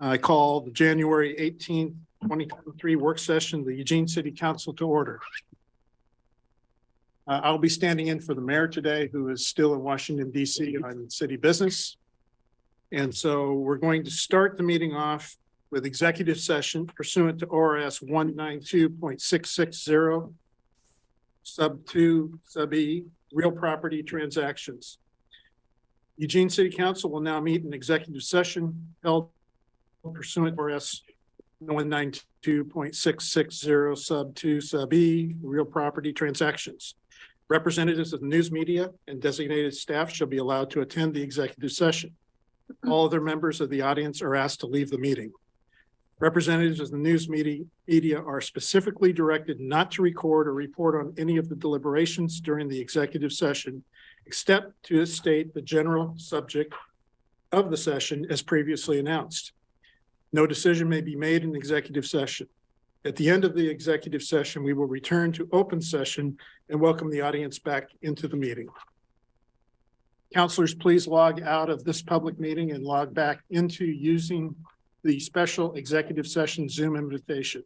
I call the January 18th, 2023 work session of the Eugene City Council to order. I'll be standing in for the mayor today, who is still in Washington, D.C. on city business. And so we're going to start the meeting off with executive session pursuant to ORS 192.660, sub 2, sub E, real property transactions. Eugene City Council will now meet in executive session held pursuant to ORS 192.660, sub 2, sub E, real property transactions. Representatives of the news media and designated staff shall be allowed to attend the executive session. All other members of the audience are asked to leave the meeting. Representatives of the news media are specifically directed not to record or report on any of the deliberations during the executive session, except to state the general subject of the session as previously announced. No decision may be made in executive session. At the end of the executive session, we will return to open session and welcome the audience back into the meeting. Councilors, please log out of this public meeting and log back into using the special executive session Zoom invitation.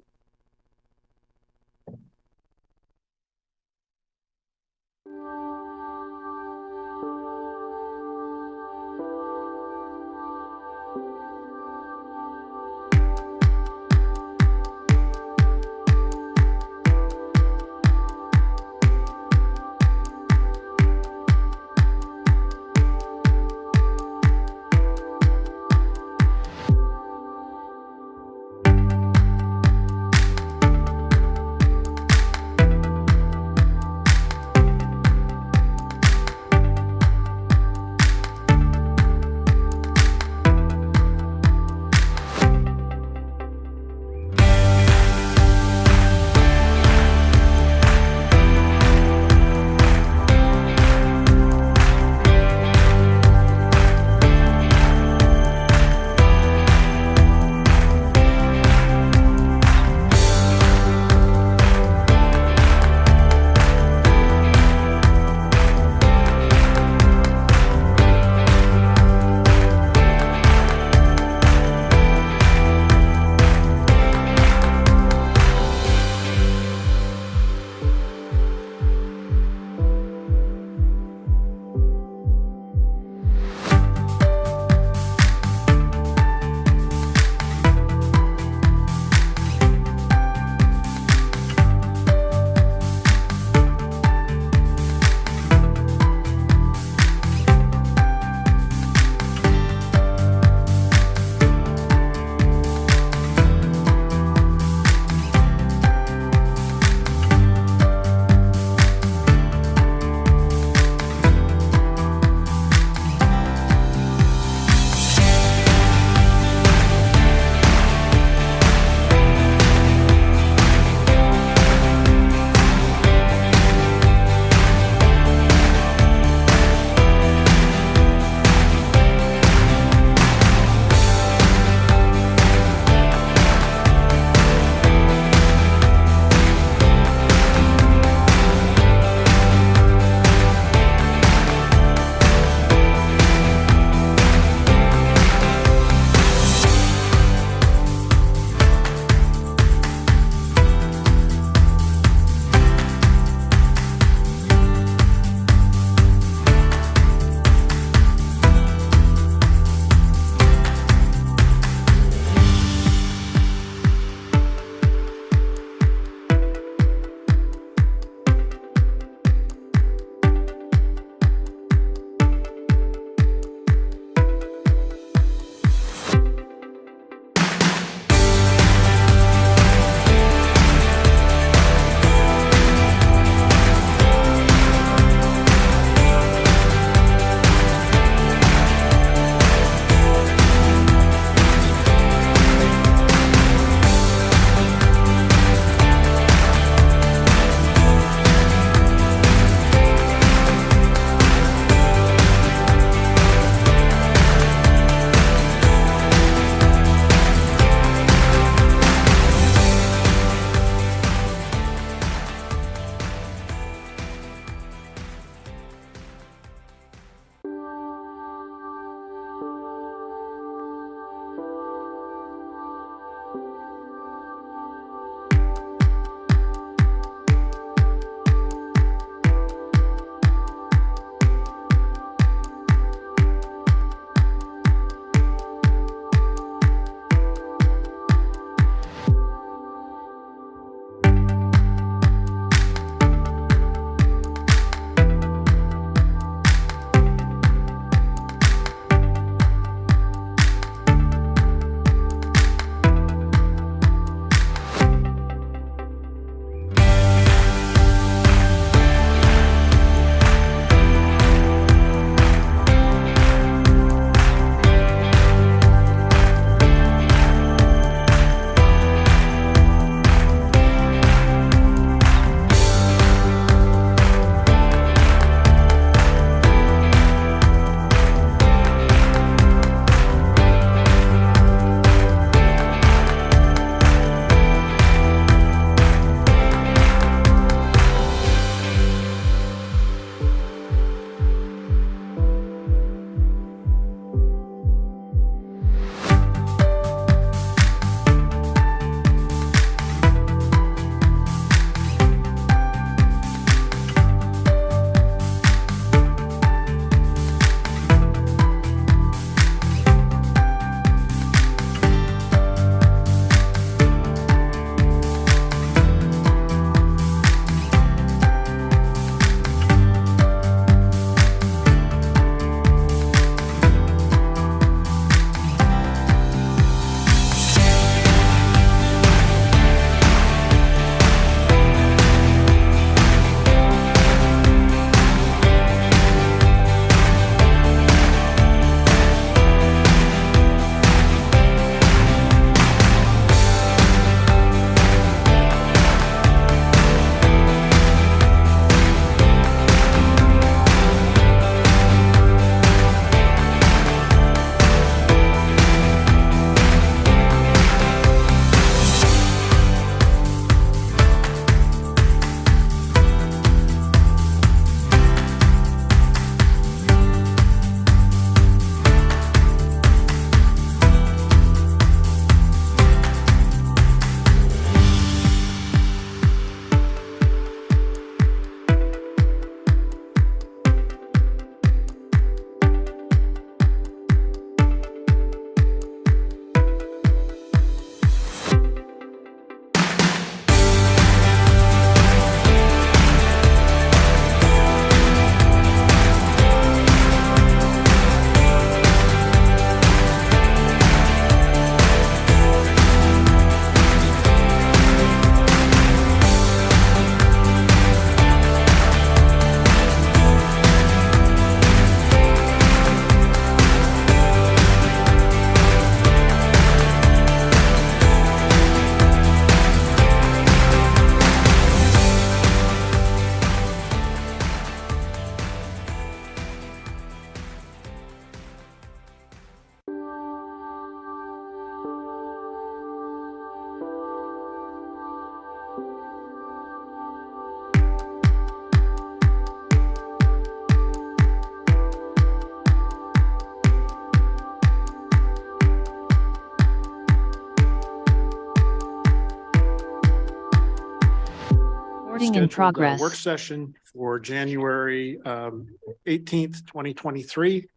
Recording in scheduled progress. work session for January 18th, 2023.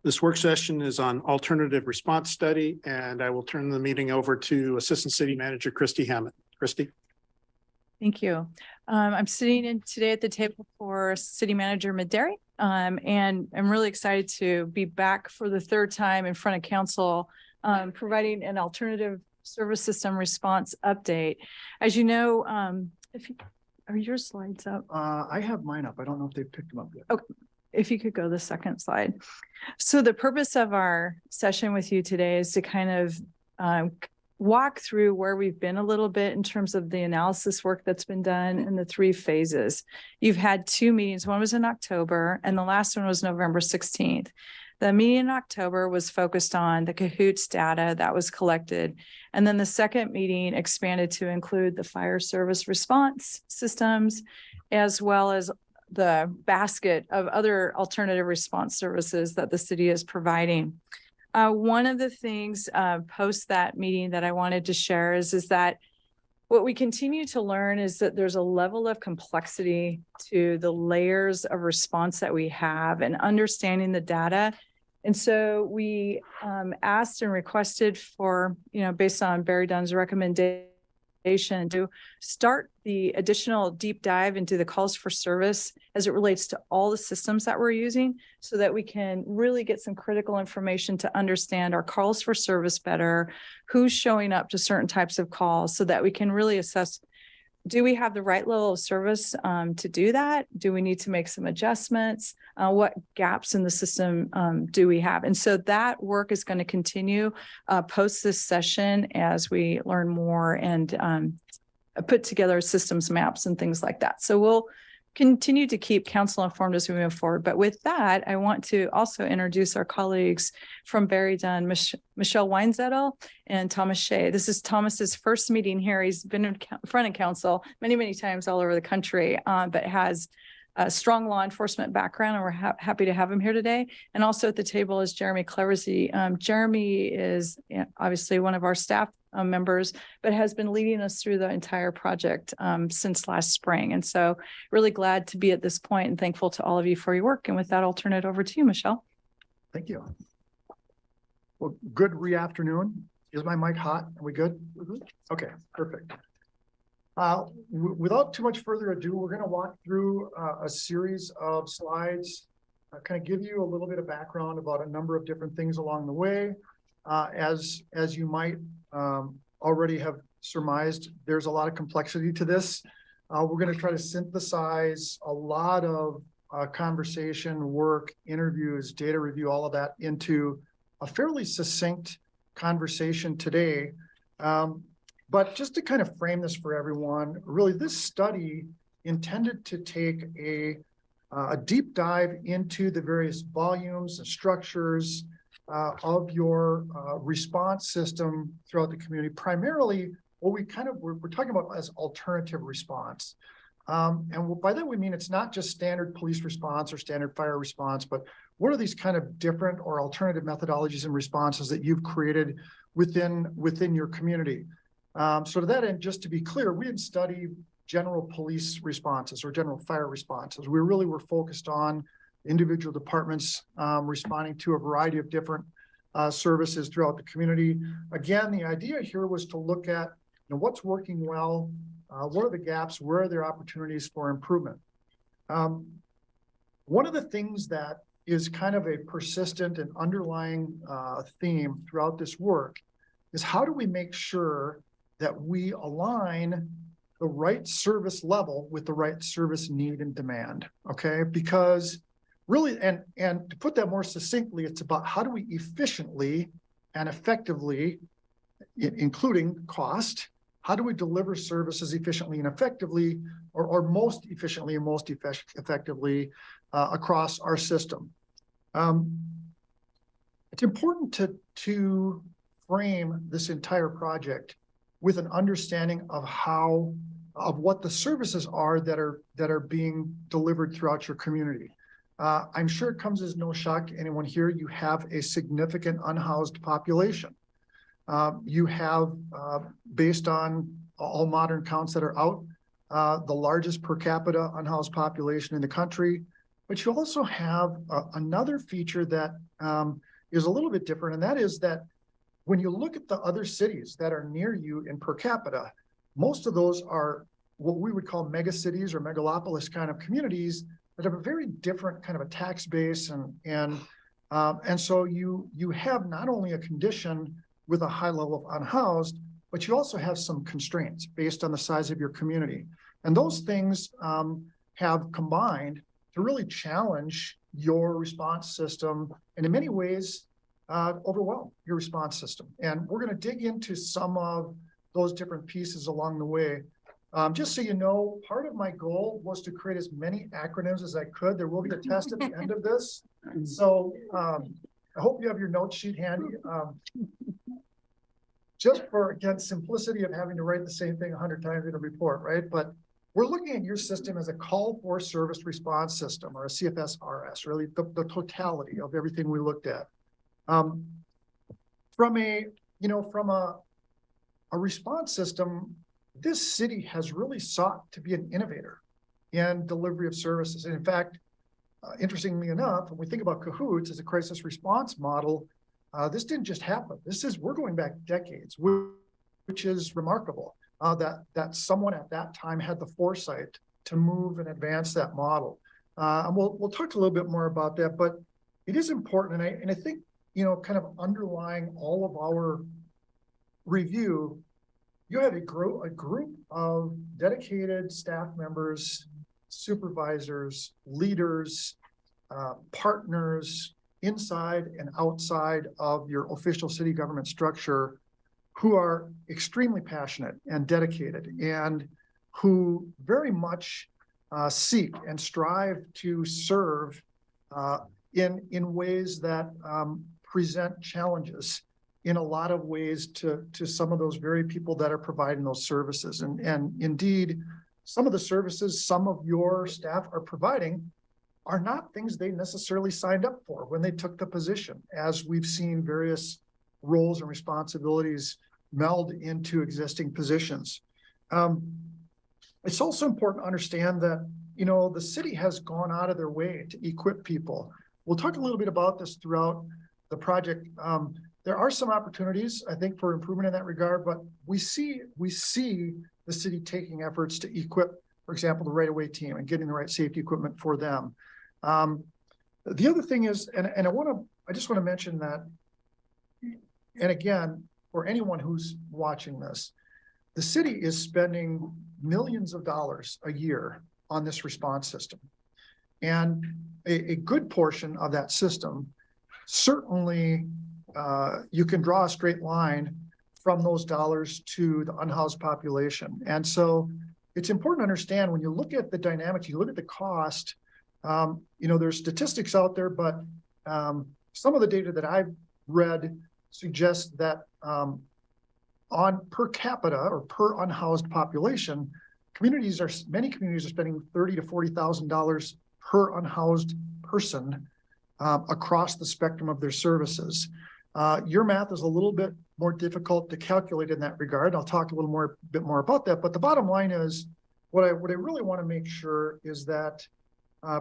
This work session is on alternative response study, and I will turn the meeting over to Assistant City Manager Christy Hammond. Christy. Thank you. I'm sitting in today at the table for City Manager Mederi, and I'm really excited to be back for the third time in front of council, providing an alternative service system response update. As you know, are your slides up? I have mine up. I don't know if they've picked them up yet. Okay. If you could go the second slide. So the purpose of our session with you today is to kind of walk through where we've been a little bit in terms of the analysis work that's been done in the 3 phases. You've had 2 meetings. One was in October and the last one was November 16th. The meeting in October was focused on the CAHOOTS data that was collected. And then the second meeting expanded to include the fire service response systems, as well as the basket of other alternative response services that the city is providing. One of the things post that meeting that I wanted to share is that what we continue to learn is that there's a level of complexity to the layers of response that we have and understanding the data. And so we asked and requested for, based on Barry Dunn's recommendation, to start the additional deep dive into the calls for service as it relates to all the systems that we're using, so that we can really get some critical information to understand our calls for service better, who's showing up to certain types of calls, so that we can really assess, do we have the right level of service to do that? Do we need to make some adjustments? What gaps in the system do we have? And so that work is going to continue post this session as we learn more and put together systems maps and things like that. So we'll continue to keep council informed as we move forward. But with that, I want to also introduce our colleagues from Barry Dunn, Michelle Weinzettel and Thomas Shea. This is Thomas's first meeting here. He's been in front of council many, many times all over the country, but has a strong law enforcement background, and we're happy to have him here today. And also at the table is Jeremy Cleversey. Jeremy is obviously one of our staff members, but has been leading us through the entire project since last spring. And so really glad to be at this point and thankful to all of you for your work. And with that, I'll turn it over to you, Michelle. Thank you. Well, good afternoon. Is my mic hot? Are we good? Mm-hmm. Okay, perfect. Without too much further ado, we're going to walk through a series of slides, kind of give you a little bit of background about a number of different things along the way. As you might already have surmised, there's a lot of complexity to this. We're going to try to synthesize a lot of conversation, work, interviews, data review, all of that into a fairly succinct conversation today. But just to kind of frame this for everyone, really this study intended to take a deep dive into the various volumes and structures of your response system throughout the community. Primarily, what we're talking about as alternative response. And by that we mean it's not just standard police response or standard fire response, but what are these kind of different or alternative methodologies and responses that you've created within your community? So to that end, just to be clear, we didn't study general police responses or general fire responses. We really were focused on individual departments responding to a variety of different services throughout the community. Again, the idea here was to look at what's working well, what are the gaps, where are there opportunities for improvement. One of the things that is kind of a persistent and underlying theme throughout this work is how do we make sure that we align the right service level with the right service need and demand, okay? Because really, and to put that more succinctly, it's about how do we efficiently and effectively, including cost, how do we deliver services efficiently and effectively, or most efficiently and most effectively across our system. It's important to frame this entire project with an understanding of what the services are that are being delivered throughout your community. I'm sure it comes as no shock to anyone here, you have a significant unhoused population. You have, based on all modern counts that are out, the largest per capita unhoused population in the country. But you also have another feature that is a little bit different, and that is that when you look at the other cities that are near you in per capita, most of those are what we would call mega cities or megalopolis kind of communities that have a very different kind of a tax base, and so you have not only a condition with a high level of unhoused, but you also have some constraints based on the size of your community, and those things have combined to really challenge your response system, and in many ways overwhelm your response system. And we're going to dig into some of those different pieces along the way. Just so you know, part of my goal was to create as many acronyms as I could. There will be a test at the end of this. So I hope you have your note sheet handy. Just for, again, simplicity of having to write the same thing 100 times in a report, right? But we're looking at your system as a call for service response system, or a CFSRS, really the totality of everything we looked at. From a response system, this city has really sought to be an innovator in delivery of services. And in fact, interestingly enough, when we think about CAHOOTS as a crisis response model, this didn't just happen. We're going back decades, which is remarkable, that someone at that time had the foresight to move and advance that model. And we'll talk a little bit more about that, but it is important. And I think, kind of underlying all of our review, you have a group of dedicated staff members, supervisors, leaders, partners inside and outside of your official city government structure who are extremely passionate and dedicated, and who very much seek and strive to serve in ways that present challenges in a lot of ways to some of those very people that are providing those services. And indeed, some of the services some of your staff are providing are not things they necessarily signed up for when they took the position, as we've seen various roles and responsibilities meld into existing positions. It's also important to understand that, the city has gone out of their way to equip people. We'll talk a little bit about this throughout the project. There are some opportunities, I think, for improvement in that regard, but we see the city taking efforts to equip, for example, the right-of-way team and getting the right safety equipment for them. The other thing is, and I just want to mention that, and again, for anyone who's watching this, the city is spending millions of dollars a year on this response system. And a good portion of that system, certainly you can draw a straight line from those dollars to the unhoused population. And so it's important to understand, when you look at the dynamics, you look at the cost, there's statistics out there, but some of the data that I've read suggests that on per capita or per unhoused population, many communities are spending $30,000 to $40,000 per unhoused person across the spectrum of their services. Your math is a little bit more difficult to calculate in that regard. I'll talk a bit more about that. But the bottom line is, what I really want to make sure is that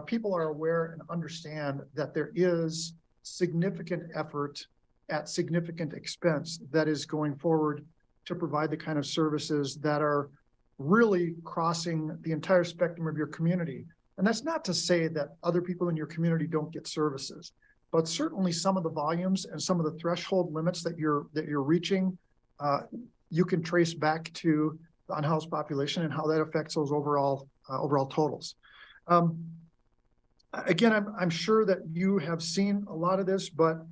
people are aware and understand that there is significant effort at significant expense that is going forward to provide the kind of services that are really crossing the entire spectrum of your community. And that's not to say that other people in your community don't get services, but certainly some of the volumes and some of the threshold limits that you're reaching, you can trace back to the unhoused population and how that affects those overall totals. Again, I'm sure that you have seen a lot of this, but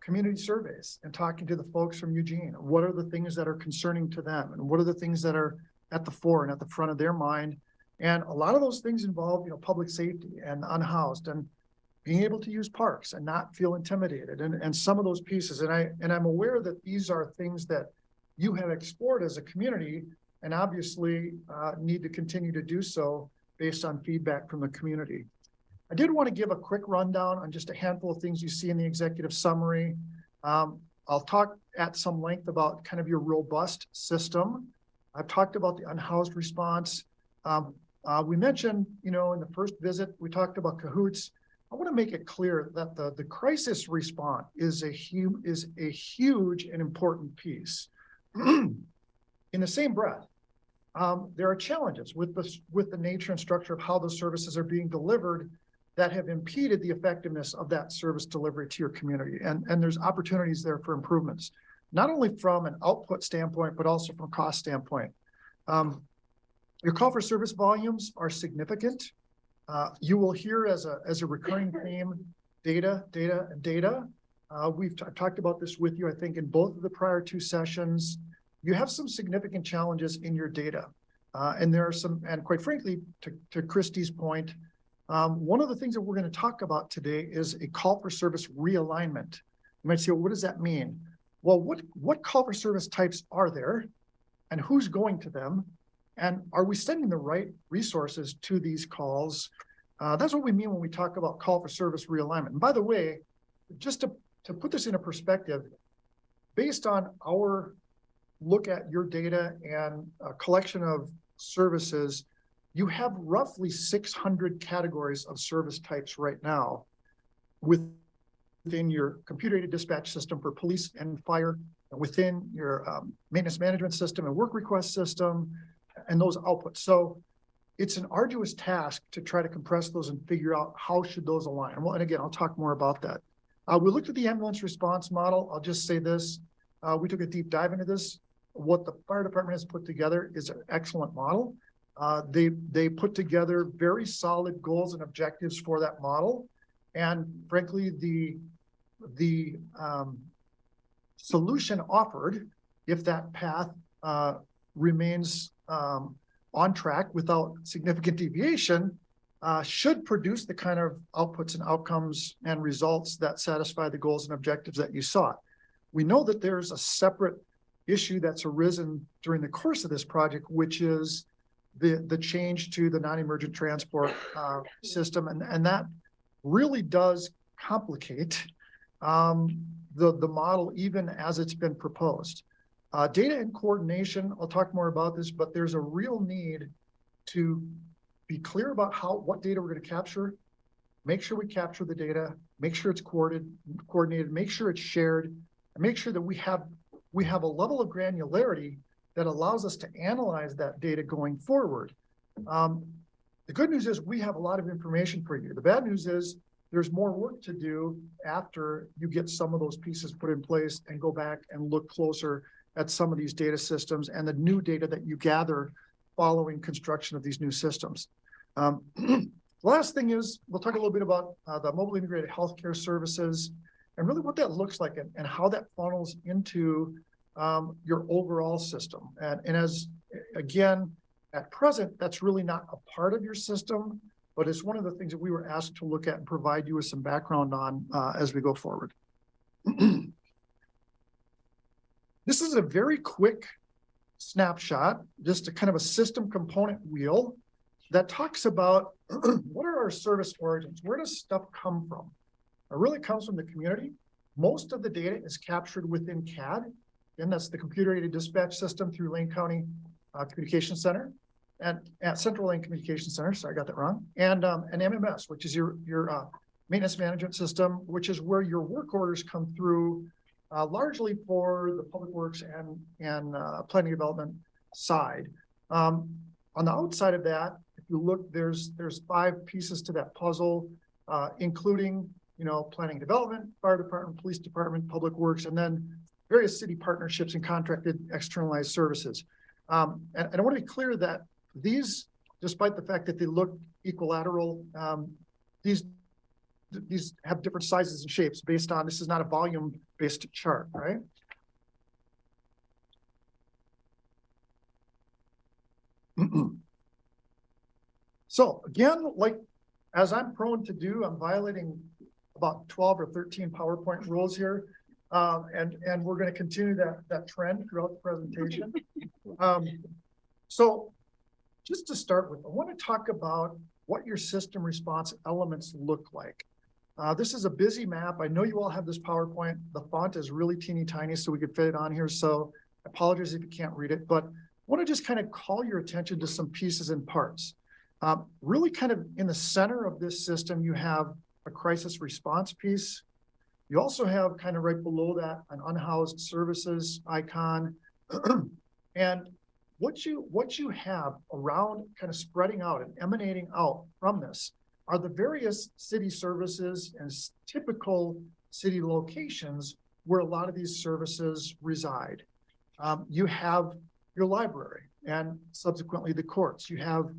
community surveys and talking to the folks from Eugene, what are the things that are concerning to them, and what are the things that are at the fore and at the front of their mind? And a lot of those things involve, public safety and unhoused, and being able to use parks and not feel intimidated, and some of those pieces. And I'm aware that these are things that you have explored as a community, and obviously need to continue to do so based on feedback from the community. I did want to give a quick rundown on just a handful of things you see in the executive summary. I'll talk at some length about kind of your robust system. I've talked about the unhoused response. We mentioned, in the first visit, we talked about cahoots. I want to make it clear that the crisis response is a huge and important piece. In the same breath, there are challenges with the nature and structure of how the services are being delivered that have impeded the effectiveness of that service delivery to your community. And there's opportunities there for improvements, not only from an output standpoint, but also from a cost standpoint. Your call for service volumes are significant. You will hear as a recurring theme, data. I've talked about this with you, I think, in both of the prior two sessions. You have some significant challenges in your data. And there are some, and quite frankly, to Christy's point, one of the things that we're going to talk about today is a call for service realignment. You might say, well, what does that mean? Well, what call for service types are there and who's going to them? And are we sending the right resources to these calls? That's what we mean when we talk about call for service realignment. And by the way, just to put this into perspective, based on our look at your data and a collection of services, you have roughly 600 categories of service types right now within your computer-aided dispatch system for police and fire, within your maintenance management system and work request system, and those outputs. So it's an arduous task to try to compress those and figure out how should those align. And again, I'll talk more about that. We looked at the ambulance response model. I'll just say this. We took a deep dive into this. What the fire department has put together is an excellent model. They put together very solid goals and objectives for that model. And frankly, the solution offered, if that path remains on track without significant deviation, should produce the kind of outputs and outcomes and results that satisfy the goals and objectives that you sought. We know that there's a separate issue that's arisen during the course of this project, which is the change to the non-emergent transport system. And that really does complicate the model even as it's been proposed. Data and coordination, I'll talk more about this, but there's a real need to be clear about what data we're going to capture, make sure we capture the data, make sure it's coordinated, make sure it's shared, and make sure that we have a level of granularity that allows us to analyze that data going forward. The good news is we have a lot of information for you. The bad news is there's more work to do after you get some of those pieces put in place and go back and look closer at some of these data systems and the new data that you gather following construction of these new systems. The last thing is we'll talk a little bit about the mobile integrated healthcare services and really what that looks like and how that funnels into your overall system. And as, again, at present, that's really not a part of your system, but it's one of the things that we were asked to look at and provide you with some background on as we go forward. This is a very quick snapshot, just a kind of a system component wheel that talks about what are our service origins? Where does stuff come from? It really comes from the community. Most of the data is captured within CAD, and that's the computer-aided dispatch system through Lane County Communication Center and at Central Lane Communication Center. Sorry, I got that wrong. And an MMS, which is your maintenance management system, which is where your work orders come through largely for the public works and planning development side. On the outside of that, if you look, there's 5 pieces to that puzzle, including planning development, fire department, police department, public works, and then various city partnerships and contracted externalized services. And I want to be clear that these, despite the fact that they look equilateral, these have different sizes and shapes based on, this is not a volume-based chart, right? So again, like as I'm prone to do, I'm violating about 12 or 13 PowerPoint rules here. And we're going to continue that trend throughout the presentation. So just to start with, I want to talk about what your system response elements look like. This is a busy map. I know you all have this PowerPoint. The font is really teeny tiny, so we could fit it on here. So I apologize if you can't read it, but want to just kind of call your attention to some pieces and parts. Really kind of in the center of this system, you have a crisis response piece. You also have kind of right below that an unhoused services icon. And what you have around kind of spreading out and emanating out from this are the various city services and typical city locations where a lot of these services reside. You have your library and subsequently the courts. You have,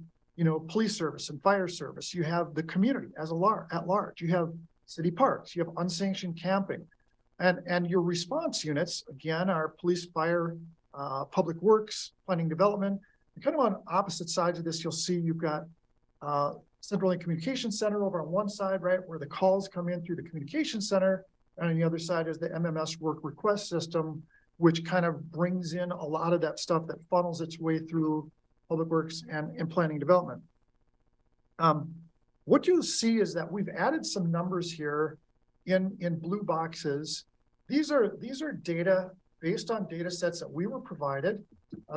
police service and fire service. You have the community at large. You have city parks. You have unsanctioned camping, and your response units again are police, fire, public works, planning, development. And kind of on opposite sides of this, you'll see you've got Central Link Communication Center over on one side, right, where the calls come in through the communication center. And on the other side is the MMS work request system, which kind of brings in a lot of that stuff that funnels its way through public works and planning development. What you'll see is that we've added some numbers here in blue boxes. These are data based on data sets that we were provided.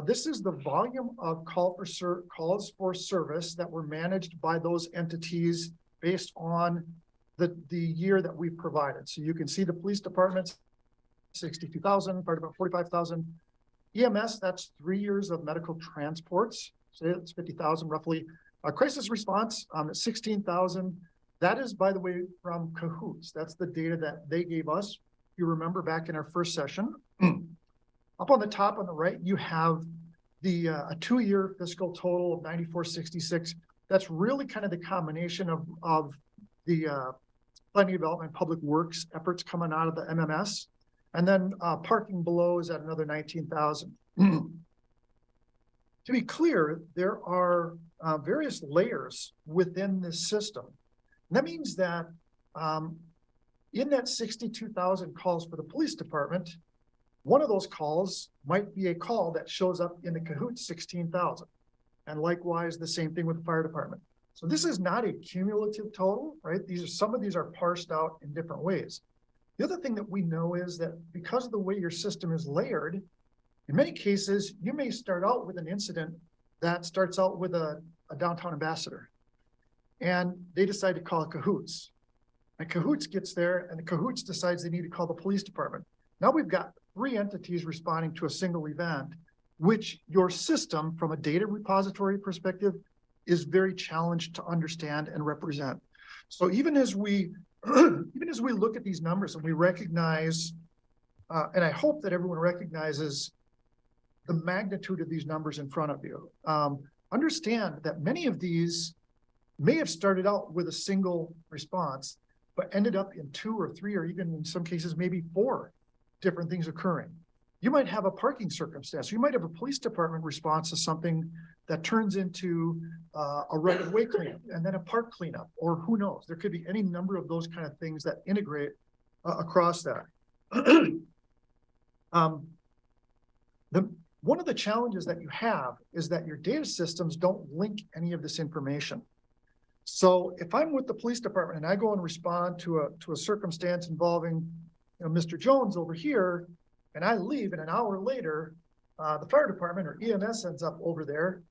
This is the volume of calls for service that were managed by those entities based on the year that we provided. So you can see the police department's 62,000, fire department 45,000. EMS, that's 3 years of medical transports. So it's 50,000 roughly. Crisis response at 16,000. That is, by the way, from Cahoots. That's the data that they gave us. If you remember back in our first session. Up on the top on the right, you have the a 2-year fiscal total of 9466. That's really kind of the combination of the planning development public works efforts coming out of the MMS. And then parking below is at another 19,000. To be clear, there are various layers within this system. And that means that in that 62,000 calls for the police department, one of those calls might be a call that shows up in the Cahoots 16,000. And likewise, the same thing with the fire department. So this is not a cumulative total, right? Some of these are parsed out in different ways. The other thing that we know is that because of the way your system is layered, in many cases, you may start out with an incident that starts out with a downtown ambassador. And they decide to call it Cahoots. And Cahoots gets there, and the Cahoots decides they need to call the police department. Now we've got 3 entities responding to a single event, which your system, from a data repository perspective, is very challenged to understand and represent. So even as we look at these numbers and we recognize, and I hope that everyone recognizes the magnitude of these numbers in front of you, understand that many of these may have started out with a single response, but ended up in 2 or 3, or even in some cases, maybe 4 different things occurring. You might have a parking circumstance. You might have a police department response to something that turns into a right-of-way cleanup and then a park cleanup, or who knows? There could be any number of those kind of things that integrate across that. One of the challenges that you have is that your data systems don't link any of this information. So if I'm with the police department and I go and respond to a circumstance involving Mr. Jones over here, and I leave, and an hour later, the fire department or EMS ends up over there,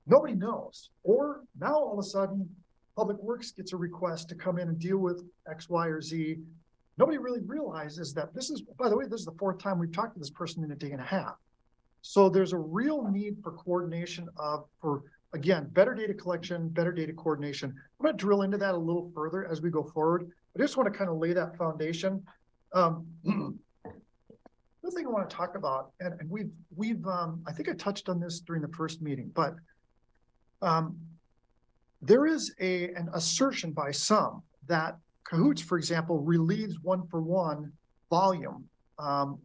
nobody knows. Or now all of a sudden, Public Works gets a request to come in and deal with X, Y, or Z. Nobody really realizes that this is, by the way, this is the 4th time we've talked to this person in a day and a half. So there's a real need for coordination for again, better data collection, better data coordination. I'm going to drill into that a little further as we go forward. I just want to kind of lay that foundation. The other thing I want to talk about, and we've I think I touched on this during the first meeting, but there is an assertion by some that Cahoots, for example, relieves 1-for-1 volume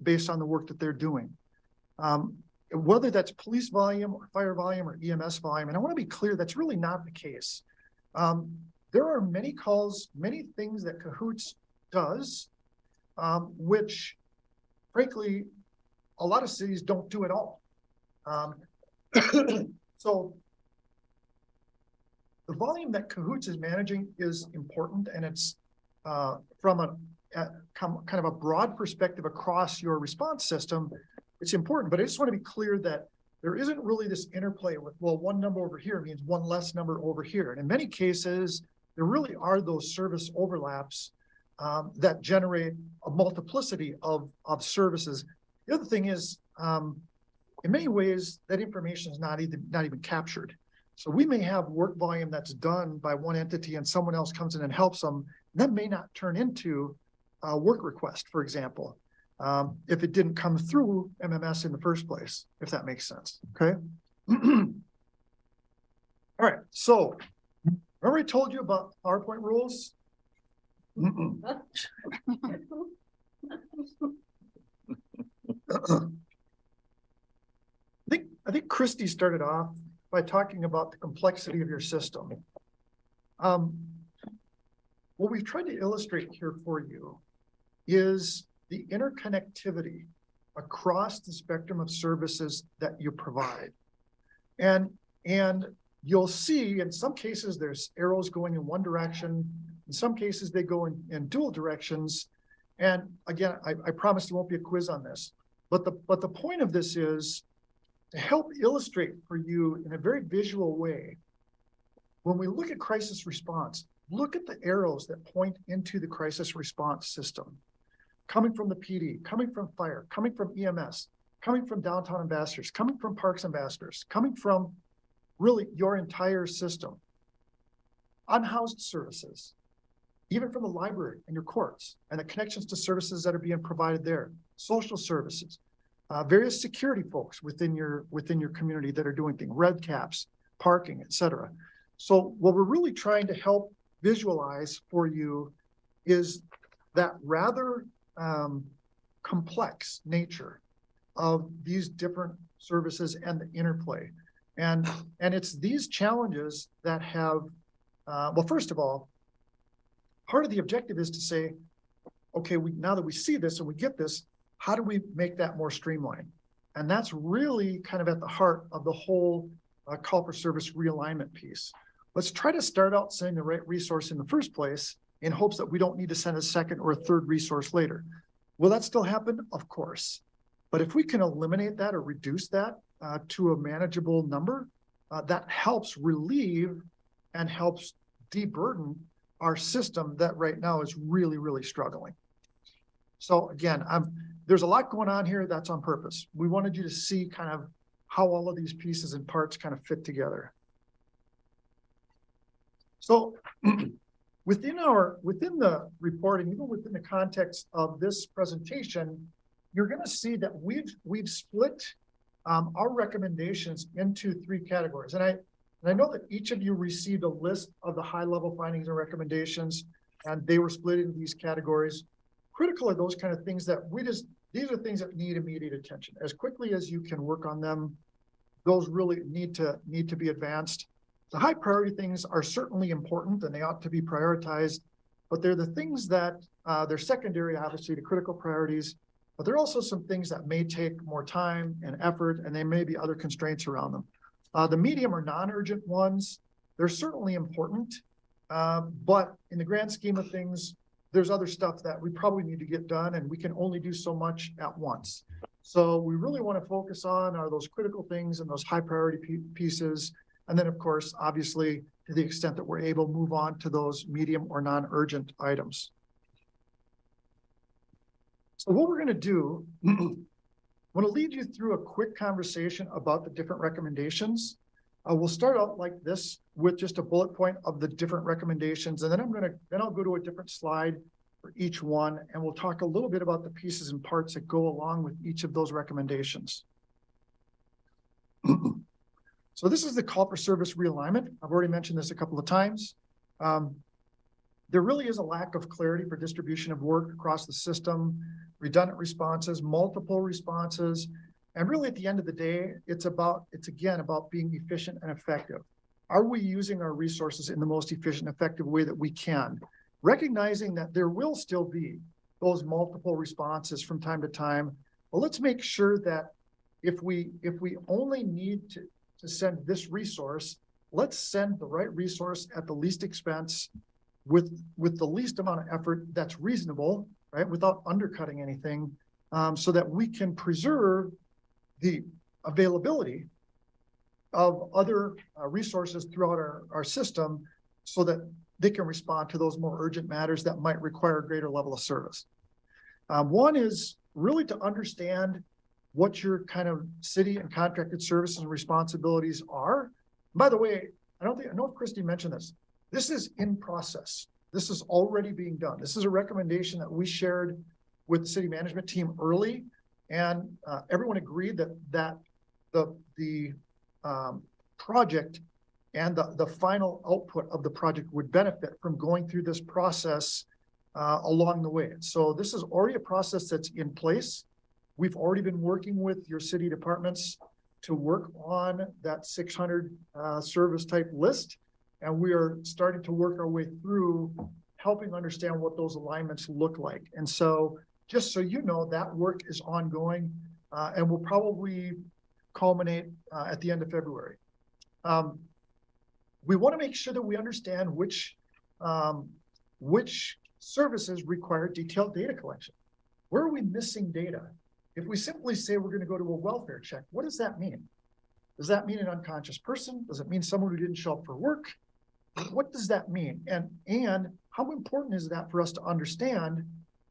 based on the work that they're doing. Whether that's police volume or fire volume or EMS volume, and I want to be clear, that's really not the case. There are many calls, many things that Cahoots does, which frankly, a lot of cities don't do at all. So the volume that Cahoots is managing is important, and it's from a kind of a broad perspective across your response system. It's important, but I just want to be clear that there isn't really this interplay with, well, one number over here means one less number over here. And in many cases, there really are those service overlaps that generate a multiplicity of services. The other thing is, in many ways, that information is not even captured. So we may have work volume that's done by one entity and someone else comes in and helps them. That may not turn into a work request, for example, if it didn't come through MMS in the first place, if that makes sense. Okay. All right. So remember I told you about PowerPoint rules? I think Christy started off by talking about the complexity of your system. What we've tried to illustrate here for you is the interconnectivity across the spectrum of services that you provide. And you'll see in some cases there's arrows going in one direction. In some cases they go in dual directions. And again, I promise there won't be a quiz on this. But the point of this is to help illustrate for you in a very visual way. When we look at crisis response, look at the arrows that point into the crisis response system. Coming from the PD, coming from fire, coming from EMS, coming from downtown ambassadors, coming from parks ambassadors, coming from really your entire system. Unhoused services, even from the library and your courts and the connections to services that are being provided there, social services, various security folks within your community that are doing things, red caps, parking, etc. So what we're really trying to help visualize for you is that rather complex nature of these different services and the interplay. And it's these challenges that have, well, first of all, part of the objective is to say, okay, now that we see this and we get this, how do we make that more streamlined? And that's really kind of at the heart of the whole call for service realignment piece. Let's try to start out sending the right resource in the first place in hopes that we don't need to send a second or a third resource later. Will that still happen? Of course. But if we can eliminate that or reduce that to a manageable number, that helps relieve and helps deburden our system that right now is really, really struggling. So again, there's a lot going on here. That's on purpose. We wanted you to see kind of how all of these pieces and parts kind of fit together. So within the reporting, even within the context of this presentation, you're going to see that we've split our recommendations into 3 categories. And I know that each of you received a list of the high-level findings and recommendations, and they were split into these categories. Critical are those kind of things that these are things that need immediate attention. As quickly as you can work on them, those really need to be advanced. The high priority things are certainly important and they ought to be prioritized, but they're the things that they're secondary, obviously, to critical priorities, but there are also some things that may take more time and effort, and there may be other constraints around them. The medium or non-urgent ones, they're certainly important, but in the grand scheme of things, there's other stuff that we probably need to get done, and we can only do so much at once. So we really want to focus on are those critical things and those high priority pieces. And then, of course, obviously, to the extent that we're able, move on to those medium or non-urgent items. So what we're going to do, I want to lead you through a quick conversation about the different recommendations. We'll start out like this with just a bullet point of the different recommendations, and then I'll go to a different slide for each one, and we'll talk a little bit about the pieces and parts that go along with each of those recommendations. So this is the call for service realignment. I've already mentioned this a couple of times. There really is a lack of clarity for distribution of work across the system, redundant responses, multiple responses. And really at the end of the day, it's again about being efficient and effective. Are we using our resources in the most efficient, effective way that we can? Recognizing that there will still be those multiple responses from time to time. Well, let's make sure that if we only need to send this resource, let's send the right resource at the least expense with the least amount of effort that's reasonable, right? Without undercutting anything, so that we can preserve the availability of other resources throughout our system so that they can respond to those more urgent matters that might require a greater level of service. One is really to understand what your kind of city and contracted services and responsibilities are. By the way, I know if Christy mentioned this. This is in process. This is already being done. This is a recommendation that we shared with the city management team early, and everyone agreed that the project and the final output of the project would benefit from going through this process along the way. So this is already a process that's in place. We've already been working with your city departments to work on that 600 service type list. And we are starting to work our way through helping understand what those alignments look like. And so just so you know, that work is ongoing and will probably culminate at the end of February. We want to make sure that we understand which services require detailed data collection. Where are we missing data? If we simply say we're going to go to a welfare check, what does that mean? Does that mean an unconscious person? Does it mean someone who didn't show up for work? What does that mean? And how important is that for us to understand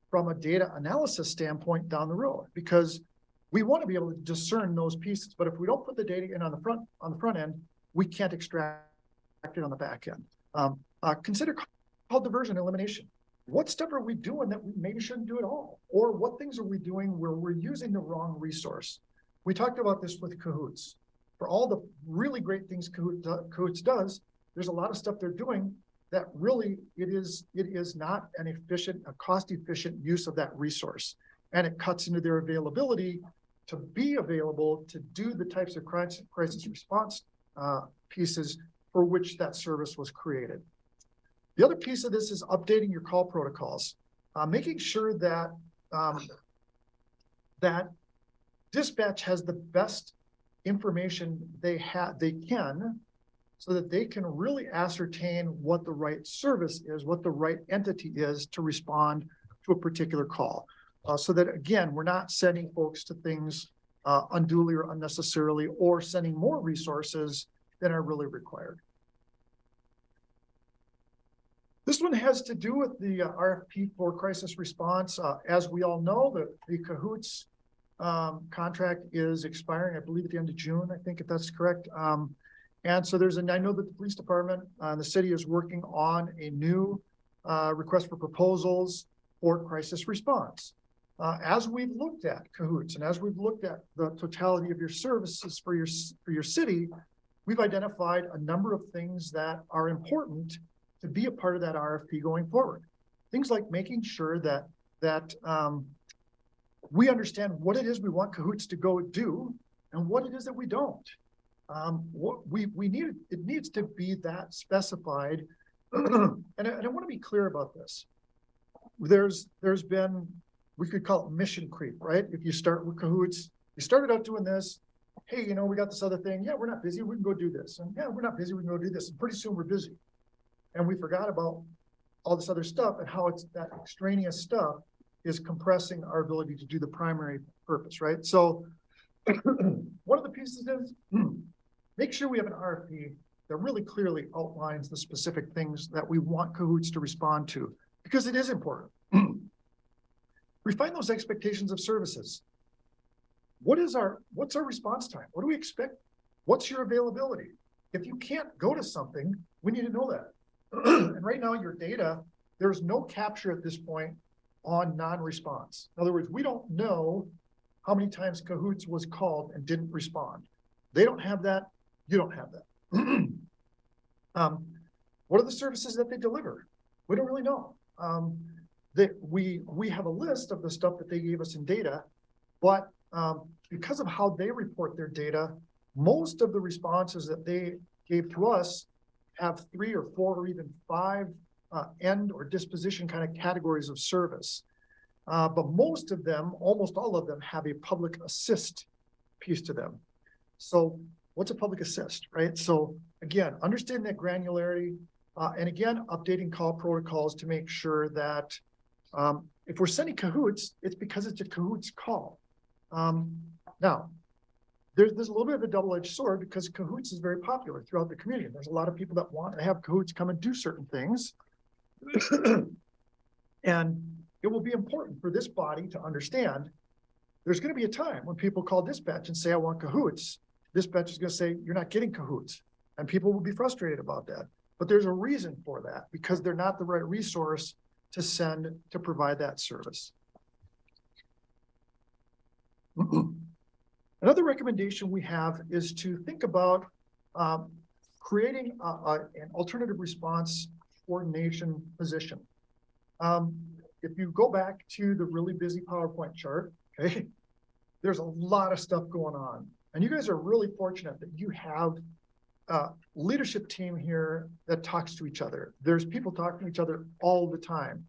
from a data analysis standpoint down the road? Because we want to be able to discern those pieces, but if we don't put the data in on the front end, we can't extract it on the back end. Consider call diversion elimination. What stuff are we doing that we maybe shouldn't do at all? Or what things are we doing where we're using the wrong resource? We talked about this with Cahoots. For all the really great things Cahoots does, there's a lot of stuff they're doing that really it is not a cost-efficient use of that resource. And it cuts into their availability to be available to do the types of crisis response pieces for which that service was created. The other piece of this is updating your call protocols, making sure that that dispatch has the best information they can, so that they can really ascertain what the right service is, what the right entity is to respond to a particular call. So that, again, we're not sending folks to things unduly or unnecessarily, or sending more resources than are really required. This one has to do with the RFP for crisis response. As we all know, the Cahoots contract is expiring, I believe, at the end of June, I think, if that's correct. And so I know that the police department, the city is working on a new request for proposals for crisis response. As we've looked at Cahoots and as we've looked at the totality of your services for your city, we've identified a number of things that are important to be a part of that RFP going forward. Things like making sure that we understand what it is we want Cahoots to go do and what it is that we don't. It needs to be that specified. And I want to be clear about this. There's been, we could call it mission creep, right? If you start with Cahoots, you started out doing this. Hey, we got this other thing. Yeah, we're not busy. We can go do this. And yeah, we're not busy. We can go do this. And pretty soon we're busy. And we forgot about all this other stuff and how it's that extraneous stuff is compressing our ability to do the primary purpose, right? So one of the pieces is make sure we have an RFP that really clearly outlines the specific things that we want Cahoots to respond to, because it is important. Refine those expectations of services. What's our response time? What do we expect? What's your availability? If you can't go to something, we need to know that. And right now, your data, there's no capture at this point on non-response. In other words, we don't know how many times Cahoots was called and didn't respond. They don't have that. You don't have that. What are the services that they deliver? We don't really know. We have a list of the stuff that they gave us in data, but because of how they report their data, most of the responses that they gave to us have 3 or 4 or even 5 end or disposition kind of categories of service. But most of them, almost all of them, have a public assist piece to them. So what's a public assist, right? So again, understanding that granularity, and again, updating call protocols to make sure that if we're sending Cahoots, it's because it's a Cahoots call. Now, there's a little bit of a double-edged sword because Cahoots is very popular throughout the community. There's a lot of people that want to have Cahoots come and do certain things. And it will be important for this body to understand there's going to be a time when people call dispatch and say, I want Cahoots. Dispatch is going to say, you're not getting Cahoots. And people will be frustrated about that. But there's a reason for that because they're not the right resource to send to provide that service. Another recommendation we have is to think about creating an alternative response coordination position. If you go back to the really busy PowerPoint chart, okay, there's a lot of stuff going on. And you guys are really fortunate that you have a leadership team here that talks to each other. There's people talking to each other all the time,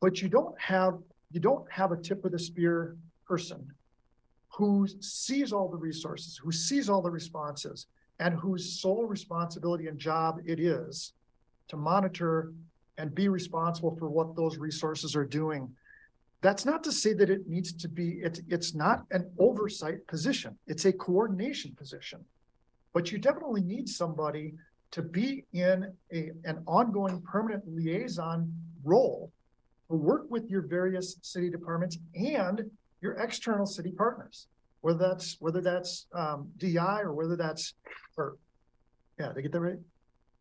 but you don't have a tip of the spear person who sees all the resources, who sees all the responses, and whose sole responsibility and job it is to monitor and be responsible for what those resources are doing. That's not to say that it needs to be, it's not an oversight position. It's a coordination position. But you definitely need somebody to be in an ongoing permanent liaison role to work with your various city departments and your external city partners, whether that's DI or whether that's, yeah, they get that right?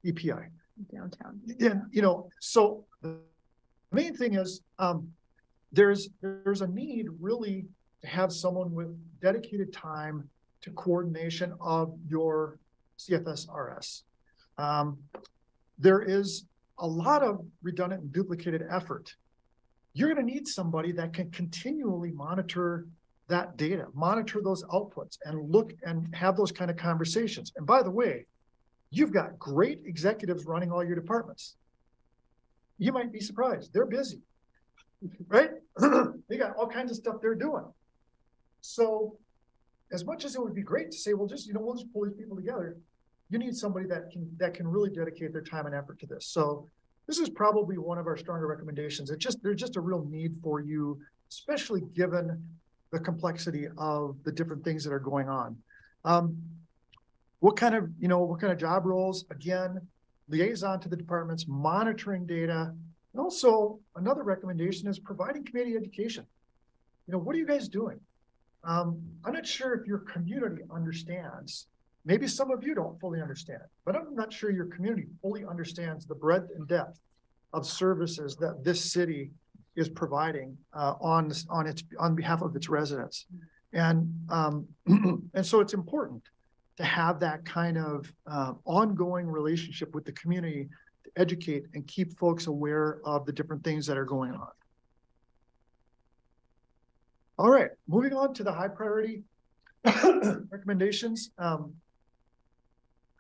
EPI. Downtown. Yeah, so the main thing is there's a need really to have someone with dedicated time to coordination of your CFSRS. There is a lot of redundant and duplicated effort. You're going to need somebody that can continually monitor that data, monitor those outputs, and look and have those kind of conversations. And by the way, you've got great executives running all your departments. You might be surprised. They're busy, right? They got all kinds of stuff they're doing. So as much as it would be great to say, well, we'll just pull these people together, you need somebody that can really dedicate their time and effort to this. So this is probably one of our stronger recommendations. There's just a real need for you, especially given the complexity of the different things that are going on. What kind of job roles? Again, liaison to the departments, monitoring data. And also another recommendation is providing community education. What are you guys doing? I'm not sure if your community understands. Maybe some of you don't fully understand, but I'm not sure your community fully understands the breadth and depth of services that this city is providing on behalf of its residents. And so it's important to have that kind of ongoing relationship with the community to educate and keep folks aware of the different things that are going on. All right, moving on to the high priority recommendations.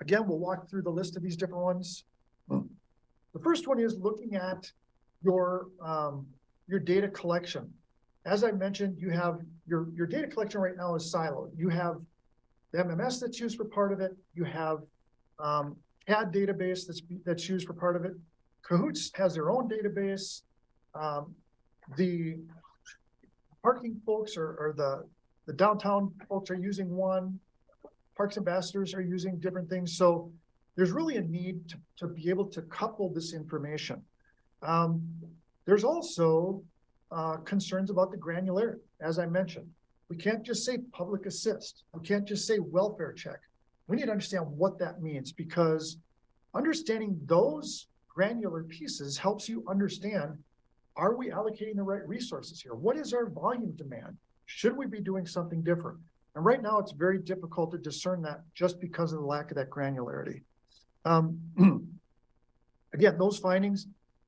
Again, we'll walk through the list of these different ones. The first one is looking at your data collection. As I mentioned, you have your data collection right now is siloed. You have the MMS that's used for part of it. You have CAD database that's used for part of it. Cahoots has their own database. The parking folks or the downtown folks are using one. Parks ambassadors are using different things. So there's really a need to be able to couple this information. There's also concerns about the granularity, as I mentioned. We can't just say public assist. We can't just say welfare check. We need to understand what that means, because understanding those granular pieces helps you understand, are we allocating the right resources here? What is our volume demand? Should we be doing something different? And right now it's very difficult to discern that just because of the lack of that granularity. Again, those findings,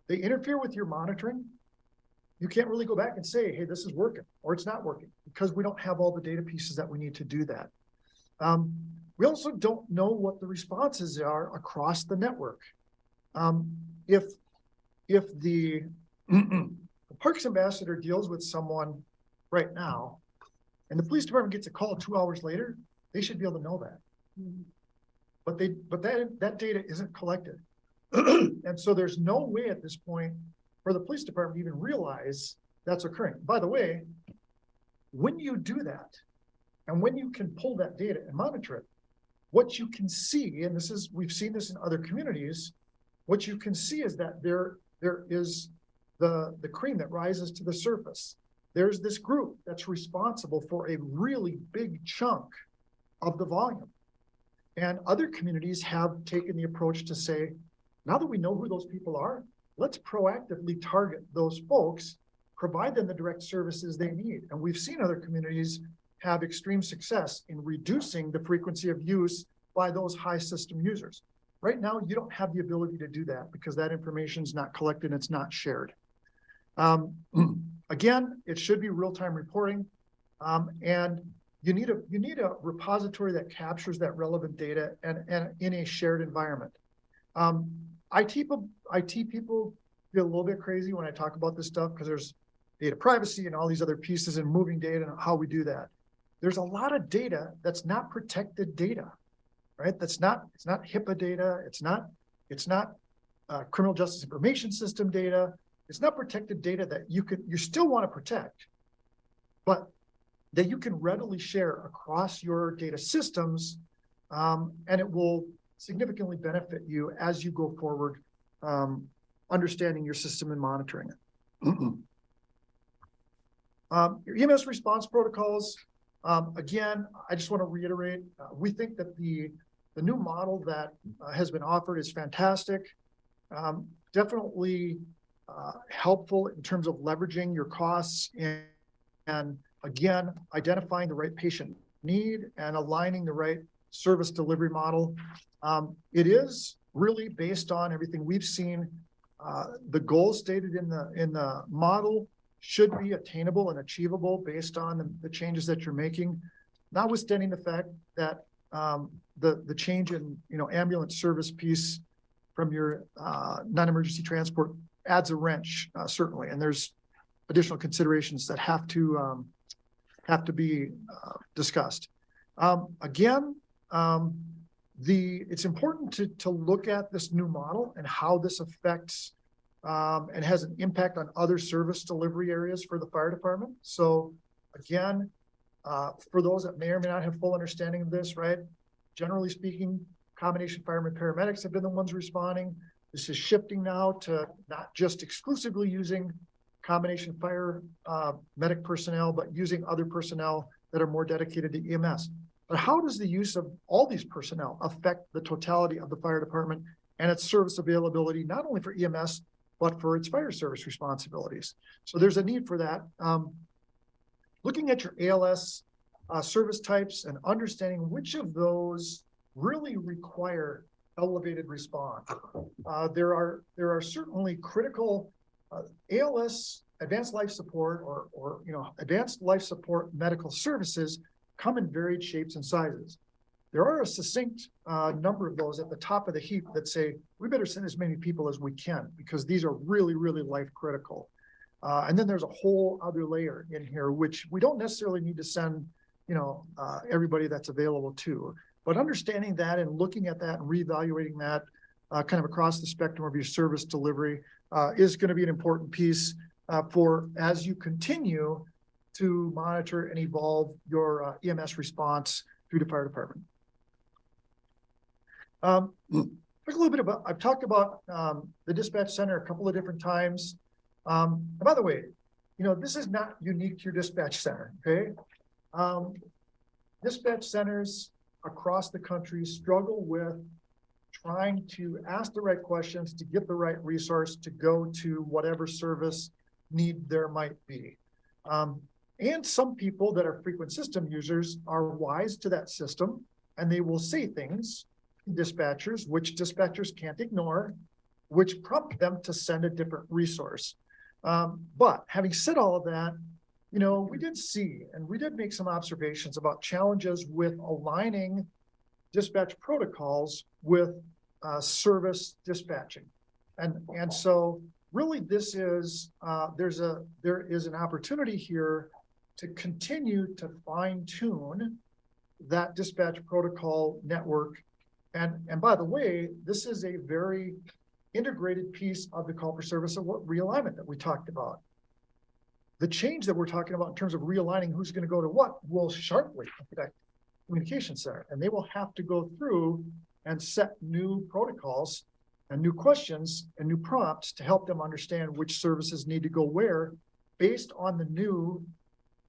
they interfere with your monitoring. You can't really go back and say, hey, this is working or it's not working, because we don't have all the data pieces that we need to do that. We also don't know what the responses are across the network. If the Parks ambassador deals with someone right now and the police department gets a call 2 hours later, they should be able to know that. But that data isn't collected. And so there's no way at this point for the police department to even realize that's occurring. By the way, when you do that, And when you can pull that data and monitor it, what you can see, and we've seen this in other communities, what you can see is that there is the cream that rises to the surface. There's this group that's responsible for a really big chunk of the volume. And other communities have taken the approach to say, now that we know who those people are, let's proactively target those folks, provide them the direct services they need. And we've seen other communities have extreme success in reducing the frequency of use by those high system users. Right now, you don't have the ability to do that because that information is not collected, it's not shared. Again, it should be real-time reporting, and you need a repository that captures that relevant data and in a shared environment. IT people get a little bit crazy when I talk about this stuff because there's data privacy and all these other pieces and moving data and how we do that. There's a lot of data that's not protected data, right? It's not HIPAA data. It's not criminal justice information system data. It's not protected data that you still want to protect, but that you can readily share across your data systems, and it will significantly benefit you as you go forward, understanding your system and monitoring it. Your EMS response protocols, again, I just want to reiterate, we think that the new model that has been offered is fantastic, definitely helpful in terms of leveraging your costs and again, identifying the right patient need and aligning the right service delivery model. It is really based on everything we've seen. The goals stated in the model should be attainable and achievable based on the changes that you're making, notwithstanding the fact that the change in ambulance service piece from your non-emergency transport adds a wrench, certainly, and there's additional considerations that have to be discussed. Again, it's important to look at this new model and how this affects and has an impact on other service delivery areas for the fire department. So again, for those that may or may not have full understanding of this, right? Generally speaking, combination firemen paramedics have been the ones responding. This is shifting now to not just exclusively using combination fire medic personnel, but using other personnel that are more dedicated to EMS. But how does the use of all these personnel affect the totality of the fire department and its service availability, not only for EMS, but for its fire service responsibilities? So there's a need for that. Looking at your ALS service types and understanding which of those really require elevated response. There are certainly critical ALS, advanced life support, or advanced life support medical services come in varied shapes and sizes. There are a succinct number of those at the top of the heap that say, we better send as many people as we can because these are really, really life critical. And then there's a whole other layer in here, which we don't necessarily need to send, everybody that's available to. But understanding that and looking at that and reevaluating that kind of across the spectrum of your service delivery is going to be an important piece for as you continue to monitor and evolve your EMS response through the fire department. Talk a little bit about, I've talked about the dispatch center a couple of different times. And by the way, this is not unique to your dispatch center, okay? Dispatch centers across the country struggle with trying to ask the right questions to get the right resource to go to whatever service need there might be. And some people that are frequent system users are wise to that system, and they will say things to dispatchers, which dispatchers can't ignore, which prompt them to send a different resource. But having said all of that, we did see, and we did make some observations about challenges with aligning dispatch protocols with service dispatching. And so really this is, there is an opportunity here to continue to fine tune that dispatch protocol network. And by the way, this is a very integrated piece of the call for service realignment that we talked about. the change that we're talking about in terms of realigning who's going to go to what will sharply affect communication center, and they will have to go through and set new protocols and new questions and new prompts to help them understand which services need to go where based on the new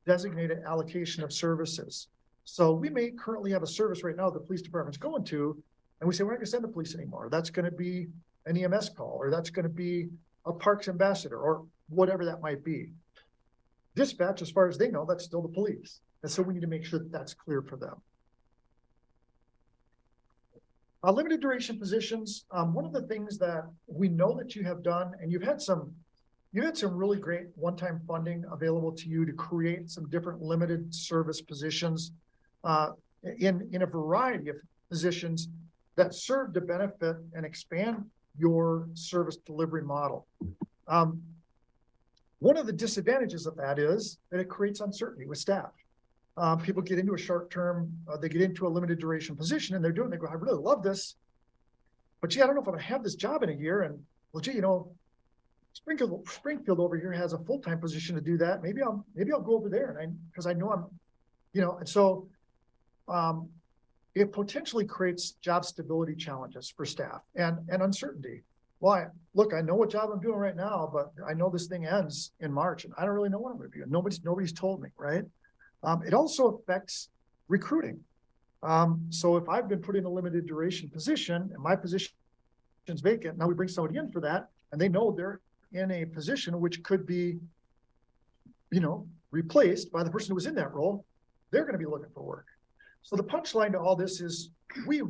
designated allocation of services. So we may currently have a service right now the police department's going to, and we say, we're not gonna send the police anymore. That's gonna be an EMS call, or that's gonna be a parks ambassador, or whatever that might be. Dispatch, as far as they know, that's still the police. And so we need to make sure that that's clear for them. Limited duration positions. One of the things that we know that you have done, and you've had some really great one-time funding available to you to create some different limited service positions in a variety of positions that serve to benefit and expand your service delivery model. One of the disadvantages of that is that it creates uncertainty with staff. People get into a short-term, they get into a limited duration position and they go, I really love this, but gee, I don't know if I'm gonna have this job in a year. And well, gee, Springfield over here has a full-time position to do that. Maybe I'll go over there, and because I know I'm, and so it potentially creates job stability challenges for staff and uncertainty. Why? Look, I know what job I'm doing right now, but I know this thing ends in March, and I don't really know what I'm going to do. Nobody's told me, right? It also affects recruiting. So if I've been put in a limited duration position and my position is vacant, now we bring somebody in for that, and they know they're in a position which could be, replaced by the person who was in that role, they're going to be looking for work. So the punchline to all this is we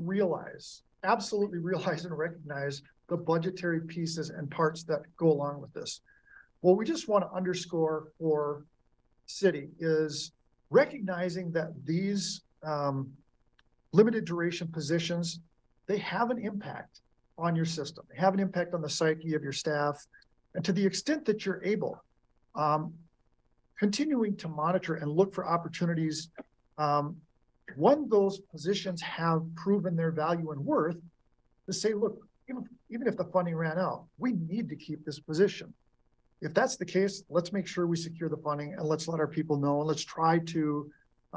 absolutely realize and recognize the budgetary pieces and parts that go along with this. What we just want to underscore for city is recognizing that these limited duration positions, they have an impact on your system. They have an impact on the psyche of your staff. And to the extent that you're able, continuing to monitor and look for opportunities when those positions have proven their value and worth, to say, look, even if the funding ran out, we need to keep this position. If that's the case, let's make sure we secure the funding and let's let our people know, and let's try to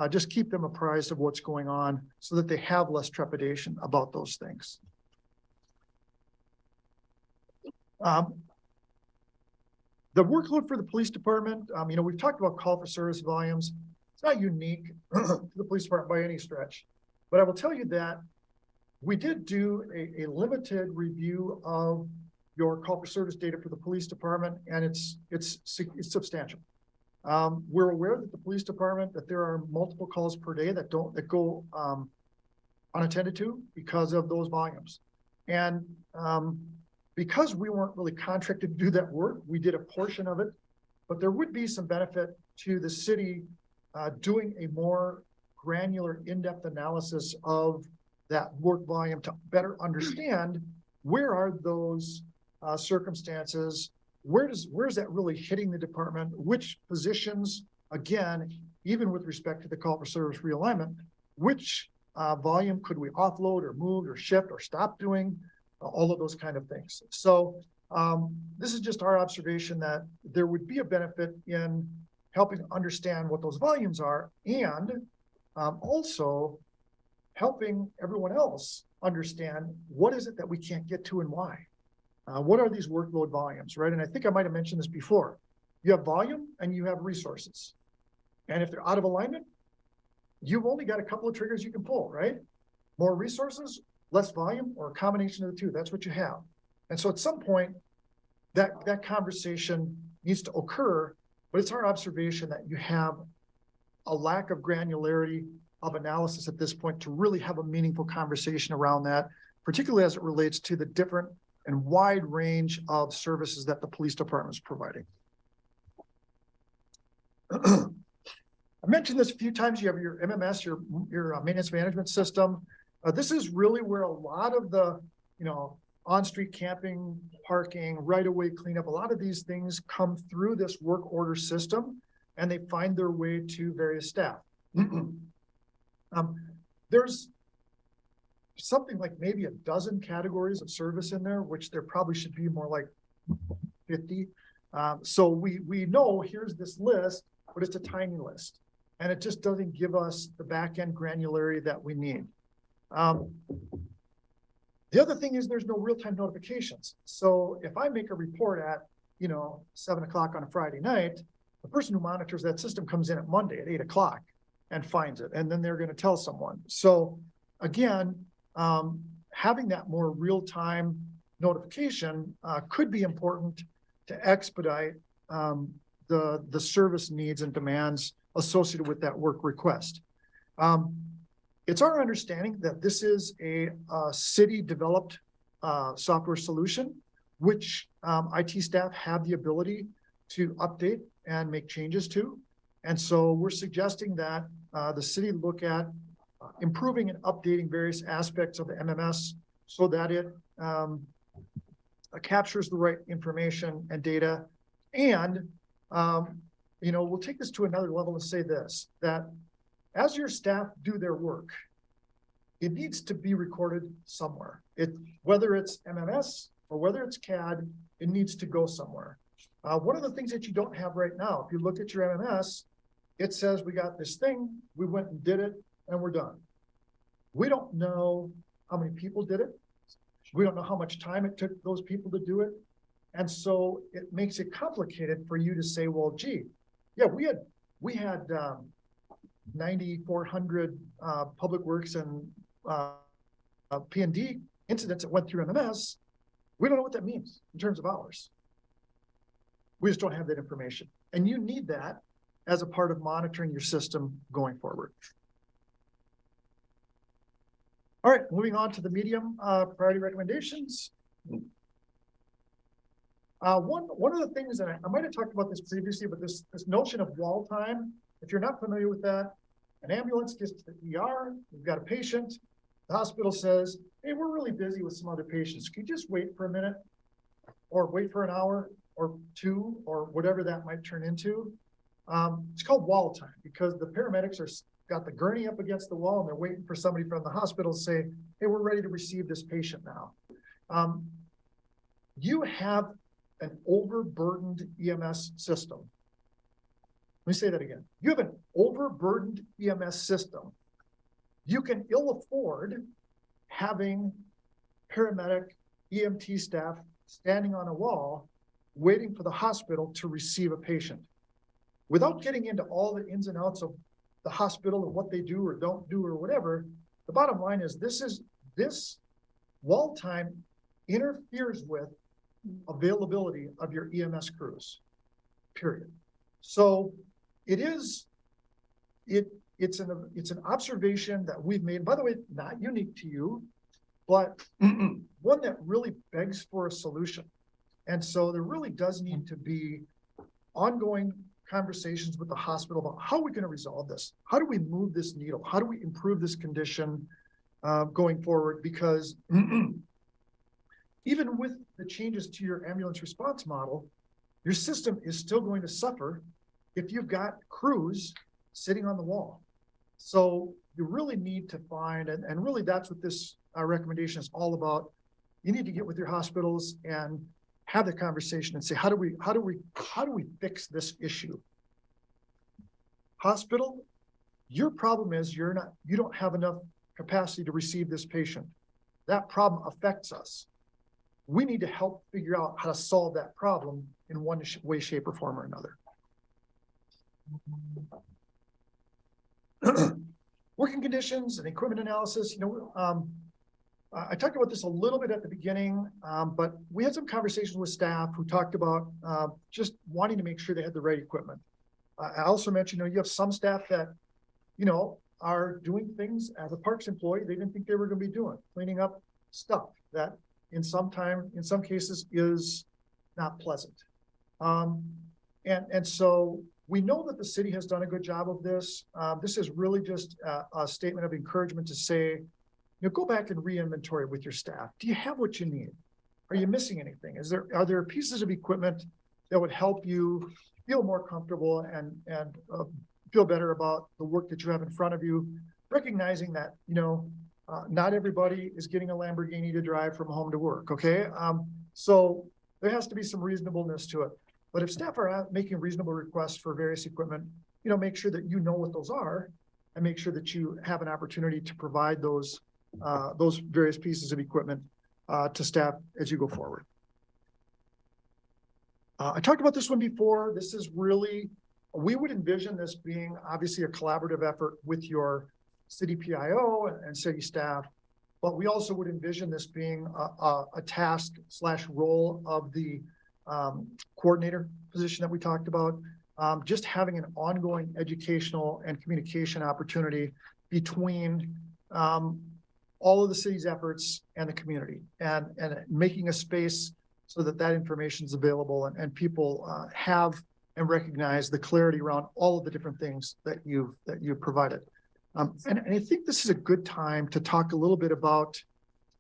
just keep them apprised of what's going on so that they have less trepidation about those things. The workload for the police department, we've talked about call for service volumes. It's not unique to the police department by any stretch, but I will tell you that we did do a limited review of your call for service data for the police department, and it's substantial. We're aware that the police department, that there are multiple calls per day that go unattended to because of those volumes. And because we weren't really contracted to do that work, we did a portion of it, but there would be some benefit to the city doing a more granular, in-depth analysis of that work volume to better understand where are those circumstances, where's that really hitting the department, which positions, again, even with respect to the call for service realignment, which volume could we offload or move or shift or stop doing, all of those kind of things. So this is just our observation that there would be a benefit in helping understand what those volumes are, and also helping everyone else understand what is it that we can't get to and why. What are these workload volumes, right? And I think I might have mentioned this before. You have volume and you have resources. And if they're out of alignment, you've only got a couple of triggers you can pull, right? More resources, less volume, or a combination of the two. That's what you have. And so at some point, that conversation needs to occur, but it's our observation that you have a lack of granularity of analysis at this point to really have a meaningful conversation around that, particularly as it relates to the different and wide range of services that the police department is providing. I mentioned this a few times. You have your MMS, your maintenance management system. This is really where a lot of the, on-street camping, parking, right-of-way cleanup, a lot of these things come through this work order system, and they find their way to various staff. There's something like maybe a dozen categories of service in there, which there probably should be more like 50. So we know here's this list, but it's a tiny list. And it just doesn't give us the back end granularity that we need. The other thing is there's no real-time notifications. So if I make a report at, 7 o'clock on a Friday night, the person who monitors that system comes in at Monday at 8 o'clock and finds it, and then they're going to tell someone. So again, having that more real-time notification could be important to expedite the service needs and demands associated with that work request. It's our understanding that this is a city-developed software solution, which IT staff have the ability to update and make changes to. And so we're suggesting that the city look at improving and updating various aspects of the MMS so that it captures the right information and data. And, we'll take this to another level and say this, that as your staff do their work, it needs to be recorded somewhere. Whether it's MMS or whether it's CAD, it needs to go somewhere. One of the things that you don't have right now, if you look at your MMS, it says we got this thing, we went and did it, and we're done. We don't know how many people did it. We don't know how much time it took those people to do it. And so it makes it complicated for you to say, well, gee, yeah, we had 9,400 public works and P&D incidents that went through MMS. We don't know what that means in terms of hours. We just don't have that information. And you need that as a part of monitoring your system going forward. All right, moving on to the medium priority recommendations. One of the things that I might have talked about this previously, but this notion of wall time, if you're not familiar with that, an ambulance gets to the ER, you've got a patient, the hospital says, hey, we're really busy with some other patients. Can you just wait for a minute or wait for an hour or two or whatever that might turn into? It's called wall time because the paramedics got the gurney up against the wall and they're waiting for somebody from the hospital to say, hey, we're ready to receive this patient now. You have an overburdened EMS system. Let me say that again. You have an overburdened EMS system. You can ill afford having paramedic EMT staff standing on a wall waiting for the hospital to receive a patient. Without getting into all the ins and outs of the hospital and what they do or don't do or whatever, the bottom line is this wall time interferes with availability of your EMS crews, period. So it's an observation that we've made, by the way, not unique to you, but one that really begs for a solution. And so there really does need to be ongoing conversations with the hospital about how we're going to resolve this. How do we move this needle? How do we improve this condition going forward? Because even with the changes to your ambulance response model, your system is still going to suffer if you've got crews sitting on the wall. So you really need to find, and really that's what this recommendation is all about. You need to get with your hospitals and have the conversation and say, how do we fix this issue? Hospital, your problem is you don't have enough capacity to receive this patient. That problem affects us. We need to help figure out how to solve that problem in one way, shape, or form or another. Working conditions and equipment analysis, I talked about this a little bit at the beginning, but we had some conversations with staff who talked about just wanting to make sure they had the right equipment. I also mentioned, you have some staff that, are doing things as a parks employee they didn't think they were going to be doing, cleaning up stuff that in some cases is not pleasant. And so we know that the city has done a good job of this. This is really just a statement of encouragement to say, go back and re-inventory with your staff. Do you have what you need? Are you missing anything? Are there pieces of equipment that would help you feel more comfortable and feel better about the work that you have in front of you, recognizing that, not everybody is getting a Lamborghini to drive from home to work, okay? So there has to be some reasonableness to it. But if staff are making reasonable requests for various equipment, make sure that you know what those are and make sure that you have an opportunity to provide those various pieces of equipment to staff as you go forward. I talked about this one before. This is really, we would envision this being obviously a collaborative effort with your city PIO and city staff, but we also would envision this being a task / role of the coordinator position that we talked about. Just having an ongoing educational and communication opportunity between all of the city's efforts and the community, and making a space so that information is available and people have and recognize the clarity around all of the different things that you've provided. And I think this is a good time to talk a little bit about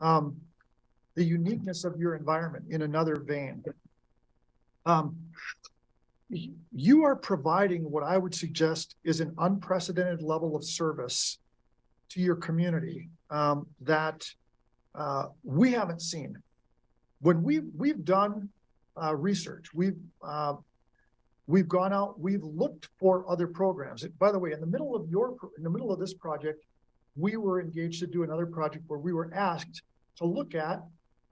the uniqueness of your environment in another vein. You are providing what I would suggest is an unprecedented level of service to your community that we haven't seen. When we've done research, we've gone out, we've looked for other programs. By the way, in the middle of this project, we were engaged to do another project where we were asked to look at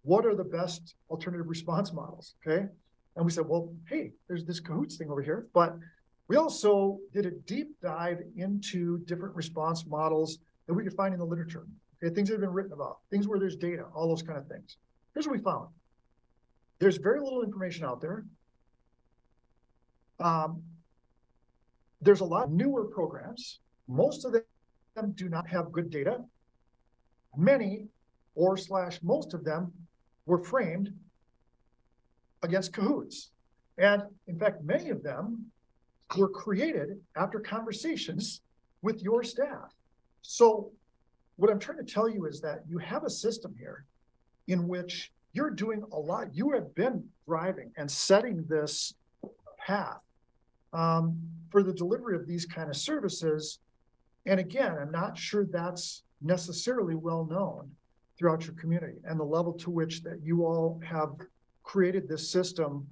what are the best alternative response models. Okay. And we said, well, hey, there's this Cahoots thing over here, but we also did a deep dive into different response models that we could find in the literature. Okay, things that have been written about, things where there's data, all those kind of things. Here's what we found. There's very little information out there. There's a lot of newer programs. Most of them do not have good data. Many / most of them were framed against Cahoots. And in fact, many of them were created after conversations with your staff. So what I'm trying to tell you is that you have a system here in which you're doing a lot. You have been driving and setting this path for the delivery of these kind of services. And again, I'm not sure that's necessarily well known throughout your community and the level to which that you all have created this system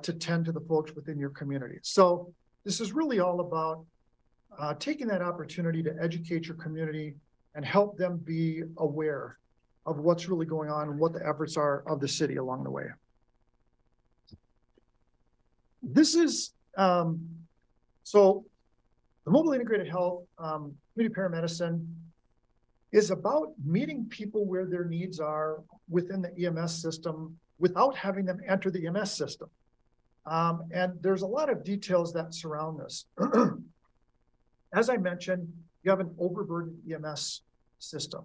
to tend to the folks within your community. So this is really all about taking that opportunity to educate your community and help them be aware of what's really going on and what the efforts are of the city along the way. This is, so the mobile integrated health, community paramedicine is about meeting people where their needs are within the EMS system without having them enter the EMS system. And there's a lot of details that surround this. As I mentioned, you have an overburdened EMS system.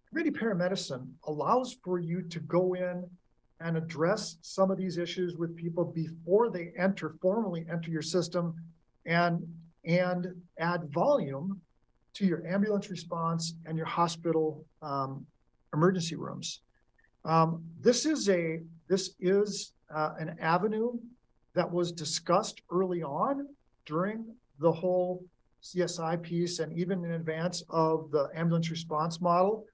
Community paramedicine allows for you to go in and address some of these issues with people before they formally enter your system, and add volume to your ambulance response and your hospital emergency rooms. This is an avenue that was discussed early on during the whole CSI piece and even in advance of the ambulance response model.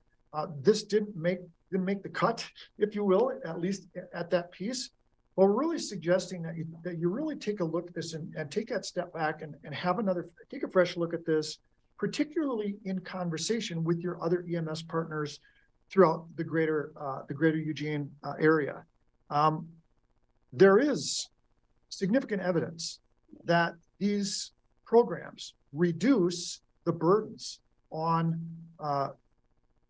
This didn't make the cut, if you will, at least at that piece. But we're really suggesting that you really take a look at this and take that step back and take a fresh look at this, particularly in conversation with your other EMS partners throughout the greater Eugene area. There is significant evidence that these programs reduce the burdens on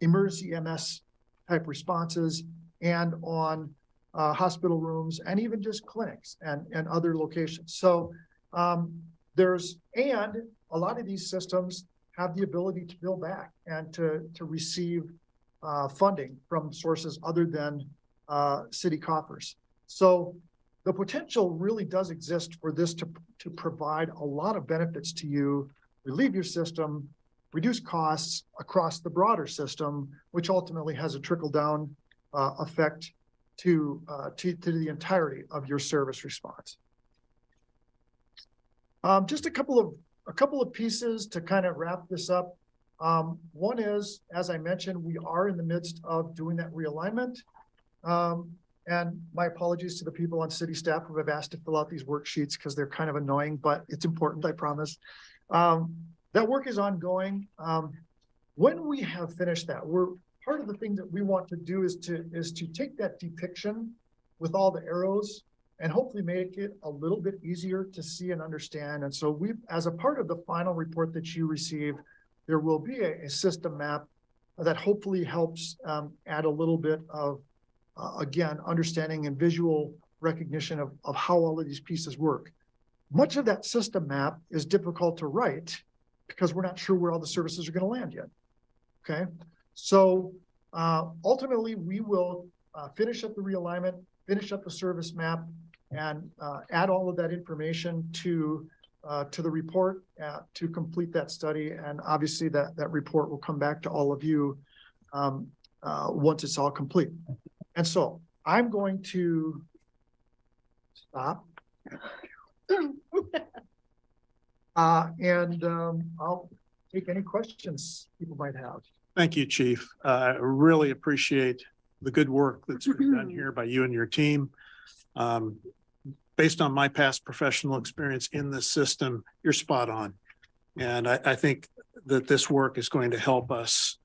emergency EMS type responses and on hospital rooms and even just clinics and other locations. So and a lot of these systems have the ability to bill back and to receive funding from sources other than city coffers. So the potential really does exist for this to provide a lot of benefits to you, relieve your system, reduce costs across the broader system, which ultimately has a trickle-down effect to the entirety of your service response. Just a couple of pieces to kind of wrap this up. One is, as I mentioned, we are in the midst of doing that realignment. And my apologies to the people on city staff who have asked to fill out these worksheets because they're kind of annoying, but it's important, I promise. That work is ongoing. When we have finished that, part of the thing that we want to do is to take that depiction with all the arrows and hopefully make it a little bit easier to see and understand. And so as a part of the final report that you receive, there will be a system map that hopefully helps add a little bit of, again, understanding and visual recognition of how all of these pieces work. Much of that system map is difficult to write because we're not sure where all the services are going to land yet. Okay, so ultimately we will finish up the realignment, finish up the service map, and add all of that information to the report to complete that study. And obviously that report will come back to all of you once it's all complete. And so I'm going to stop. And I'll take any questions people might have. Thank you, Chief. I really appreciate the good work that's been done here by you and your team. Based on my past professional experience in this system, you're spot on. And I think that this work is going to help us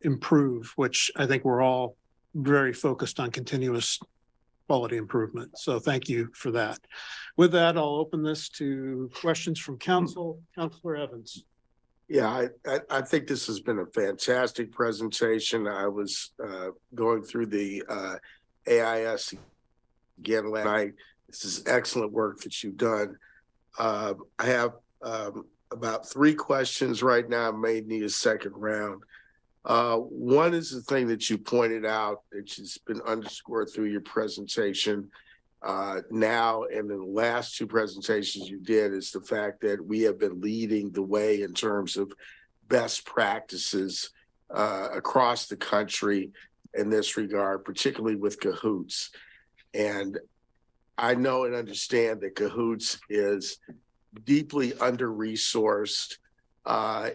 improve, which I think we're all very focused on continuous quality improvement. So thank you for that. With that, I'll open this to questions from council. Councilor Evans. Yeah, I think this has been a fantastic presentation. I was going through the AIS again last night. This is excellent work that you've done. I have about 3 questions right now. I may need a second round. One is the thing that you pointed out, which has been underscored through your presentation now and in the last 2 presentations you did, is the fact that we have been leading the way in terms of best practices across the country in this regard, particularly with Cahoots. And I know and understand that Cahoots is deeply under-resourced,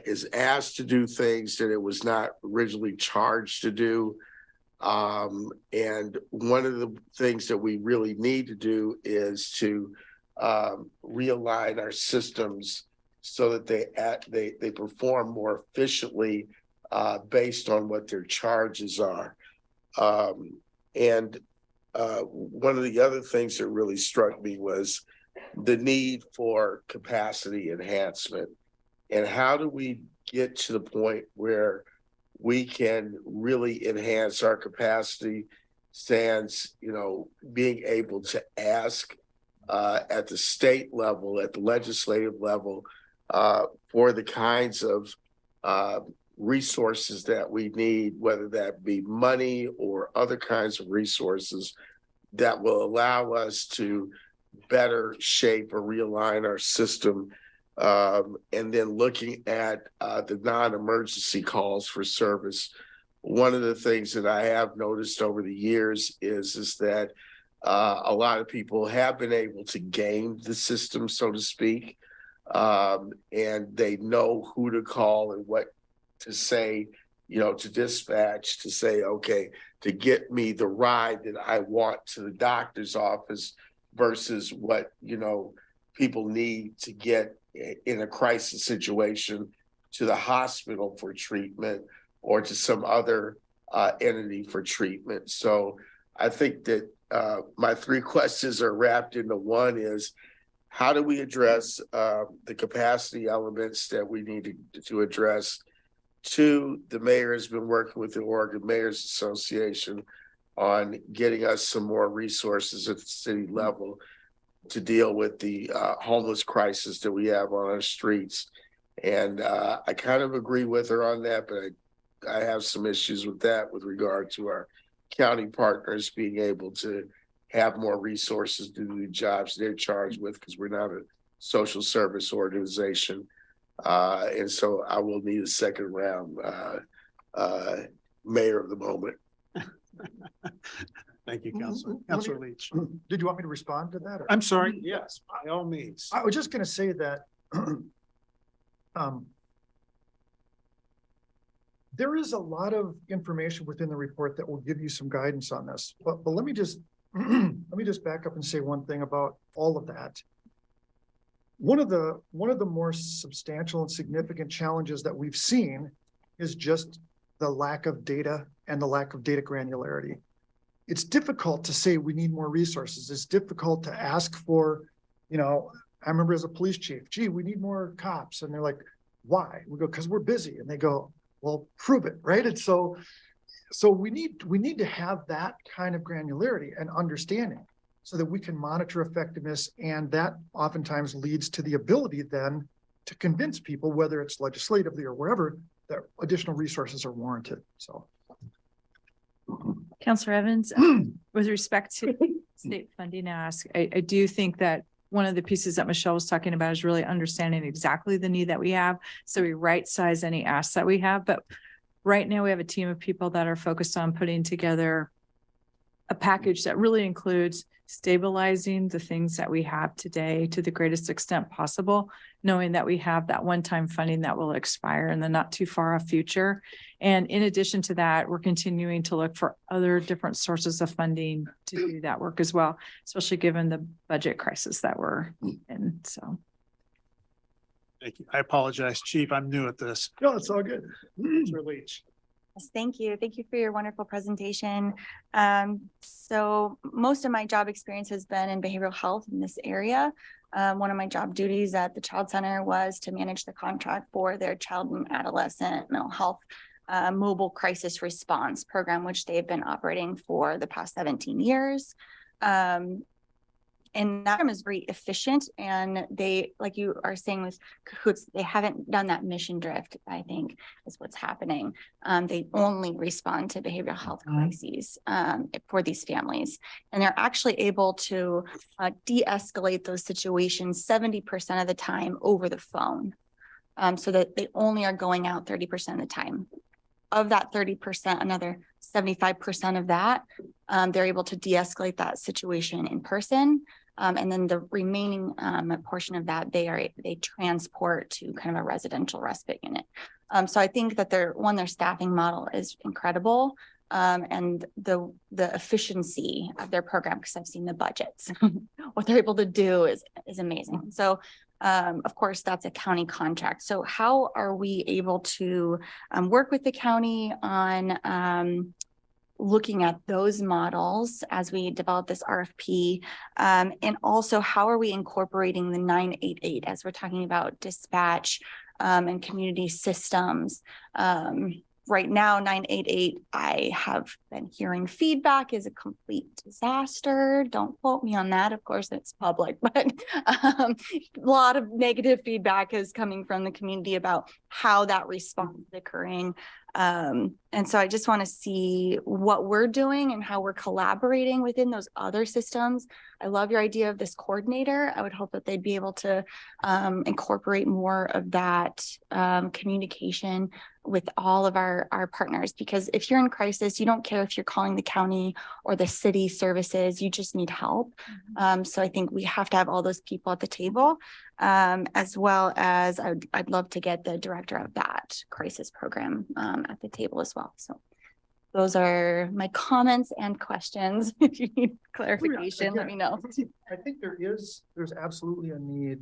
is asked to do things that it was not originally charged to do. And one of the things that we really need to do is to realign our systems so that they perform more efficiently based on what their charges are. One of the other things that really struck me was the need for capacity enhancement. And how do we get to the point where we can really enhance our capacity, stands, being able to ask at the state level, at the legislative level, for the kinds of resources that we need, whether that be money or other kinds of resources that will allow us to better shape or realign our system. And then looking at the non-emergency calls for service. One of the things that I have noticed over the years is that a lot of people have been able to game the system, so to speak, and they know who to call and what to say, to dispatch, to say, okay, to get me the ride that I want to the doctor's office versus what, people need to get in a crisis situation to the hospital for treatment or to some other entity for treatment. So I think that my 3 questions are wrapped into one is, how do we address the capacity elements that we need to address? 2, the mayor has been working with the Oregon Mayors Association on getting us some more resources at the city level to deal with the homeless crisis that we have on our streets. And I kind of agree with her on that, but I have some issues with that with regard to our county partners being able to have more resources to do the jobs they're charged with, because we're not a social service organization. And so I will need a second round mayor of the moment. Thank you, Councilor. Councilor Leach. Did you want me to respond to that? Or? I'm sorry. Yes, by all means. I was just going to say that there is a lot of information within the report that will give you some guidance on this, but let me just, let me just back up and say one thing about all of that. One of the more substantial and significant challenges that we've seen is just the lack of data and the lack of data granularity. It's difficult to say we need more resources. It's difficult to ask for, you know, I remember as a police chief, gee, we need more cops. And they're like, why? We go, because we're busy. And they go, well, prove it, right? And so we need to have that kind of granularity and understanding so that we can monitor effectiveness. And that oftentimes leads to the ability then to convince people, whether it's legislatively or wherever, that additional resources are warranted. So. Councillor Evans, with respect to state funding ask, I do think that one of the pieces that Michelle was talking about is really understanding exactly the need that we have. So we right size any asks that we have. But right now we have a team of people that are focused on putting together a package that really includes stabilizing the things that we have today to the greatest extent possible, knowing that we have that one-time funding that will expire in the not too far off future. And in addition to that, we're continuing to look for other different sources of funding to do that work as well, especially given the budget crisis that we're in. So. Thank you. I apologize, Chief. I'm new at this. No, it's all good. Mr. Leach. Yes, thank you. Thank you for your wonderful presentation. So most of my job experience has been in behavioral health in this area. One of my job duties at the Child Center was to manage the contract for their child and adolescent mental health mobile crisis response program, which they've been operating for the past 17 years. And that program is very efficient, and they, like you are saying with Cahoots, they haven't done that mission drift, I think is what's happening. They only respond to behavioral health crises for these families. And they're actually able to de-escalate those situations 70% of the time over the phone, so that they only are going out 30% of the time. Of that 30%, another 75% of that, they're able to de-escalate that situation in person. And then the remaining portion of that, they transport to kind of a residential respite unit. So I think that their staffing model is incredible. And the efficiency of their program, because I've seen the budgets, what they're able to do is amazing. So of course, that's a county contract. So how are we able to work with the county on looking at those models as we develop this RFP? And also, how are we incorporating the 988 as we're talking about dispatch and community systems? Right now, 988, I have been hearing feedback is a complete disaster. Don't quote me on that. Of course, it's public, but a lot of negative feedback is coming from the community about how that response is occurring. And so I just want to see what we're doing and how we're collaborating within those other systems. I love your idea of this coordinator. I would hope that they'd be able to incorporate more of that communication with all of our partners, because if you're in crisis, you don't care if you're calling the county or the city services, you just need help. So I think we have to have all those people at the table, as well as I'd love to get the director of that crisis program at the table as well. So those are my comments and questions. If you need clarification, let me know. I think there's absolutely a need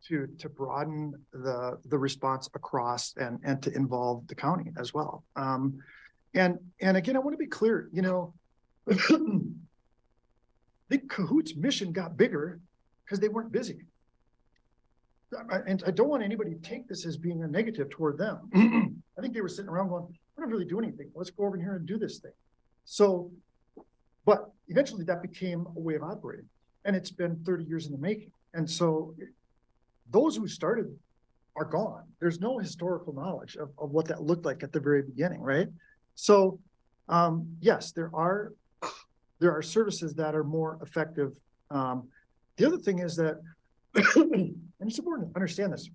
to broaden the response across and to involve the county as well. And again, I want to be clear, you know, the Cahoots mission got bigger because they weren't busy. And I don't want anybody to take this as being a negative toward them. I think they were sitting around going, we're not really doing anything. Let's go over here and do this thing. So, but eventually that became a way of operating, and it's been 30 years in the making. And so those who started are gone. There's no historical knowledge of what that looked like at the very beginning, right? So yes, there are services that are more effective. The other thing is that, and it's important to understand this, if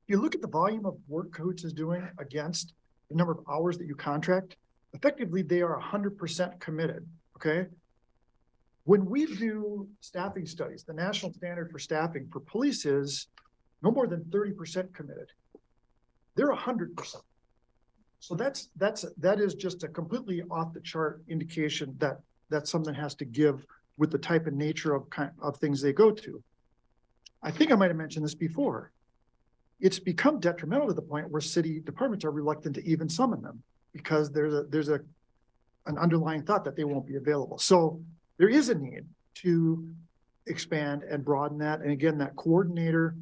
you look at the volume of work Cahoots is doing against the number of hours that you contract, effectively they are 100% committed, okay? When we do staffing studies, the national standard for staffing for police is no more than 30% committed. They're 100%. So that is just a completely off the chart indication that something has to give with the type and nature of things they go to. I think I might have mentioned this before. It's become detrimental to the point where city departments are reluctant to even summon them because there's an underlying thought that they won't be available. So there is a need to expand and broaden that. And again, that coordinator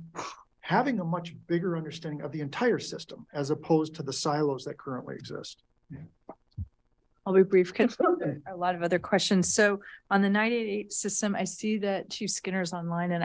having a much bigger understanding of the entire system as opposed to the silos that currently exist. I'll be brief because there are a lot of other questions. So on the 988 system, I see that Chief Skinner's online and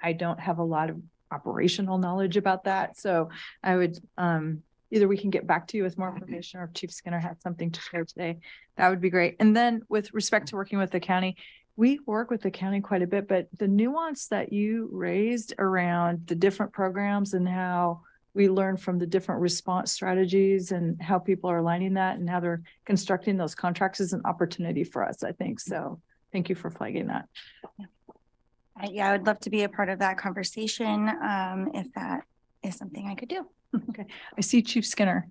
I don't have a lot of operational knowledge about that. So I would, either we can get back to you with more information or if Chief Skinner has something to share today, that would be great. And then with respect to working with the county, we work with the county quite a bit, but the nuance that you raised around the different programs and how we learn from the different response strategies and how people are aligning that and how they're constructing those contracts is an opportunity for us, I think. So thank you for flagging that. Yeah, I would love to be a part of that conversation, if that is something I could do. Okay, I see Chief Skinner.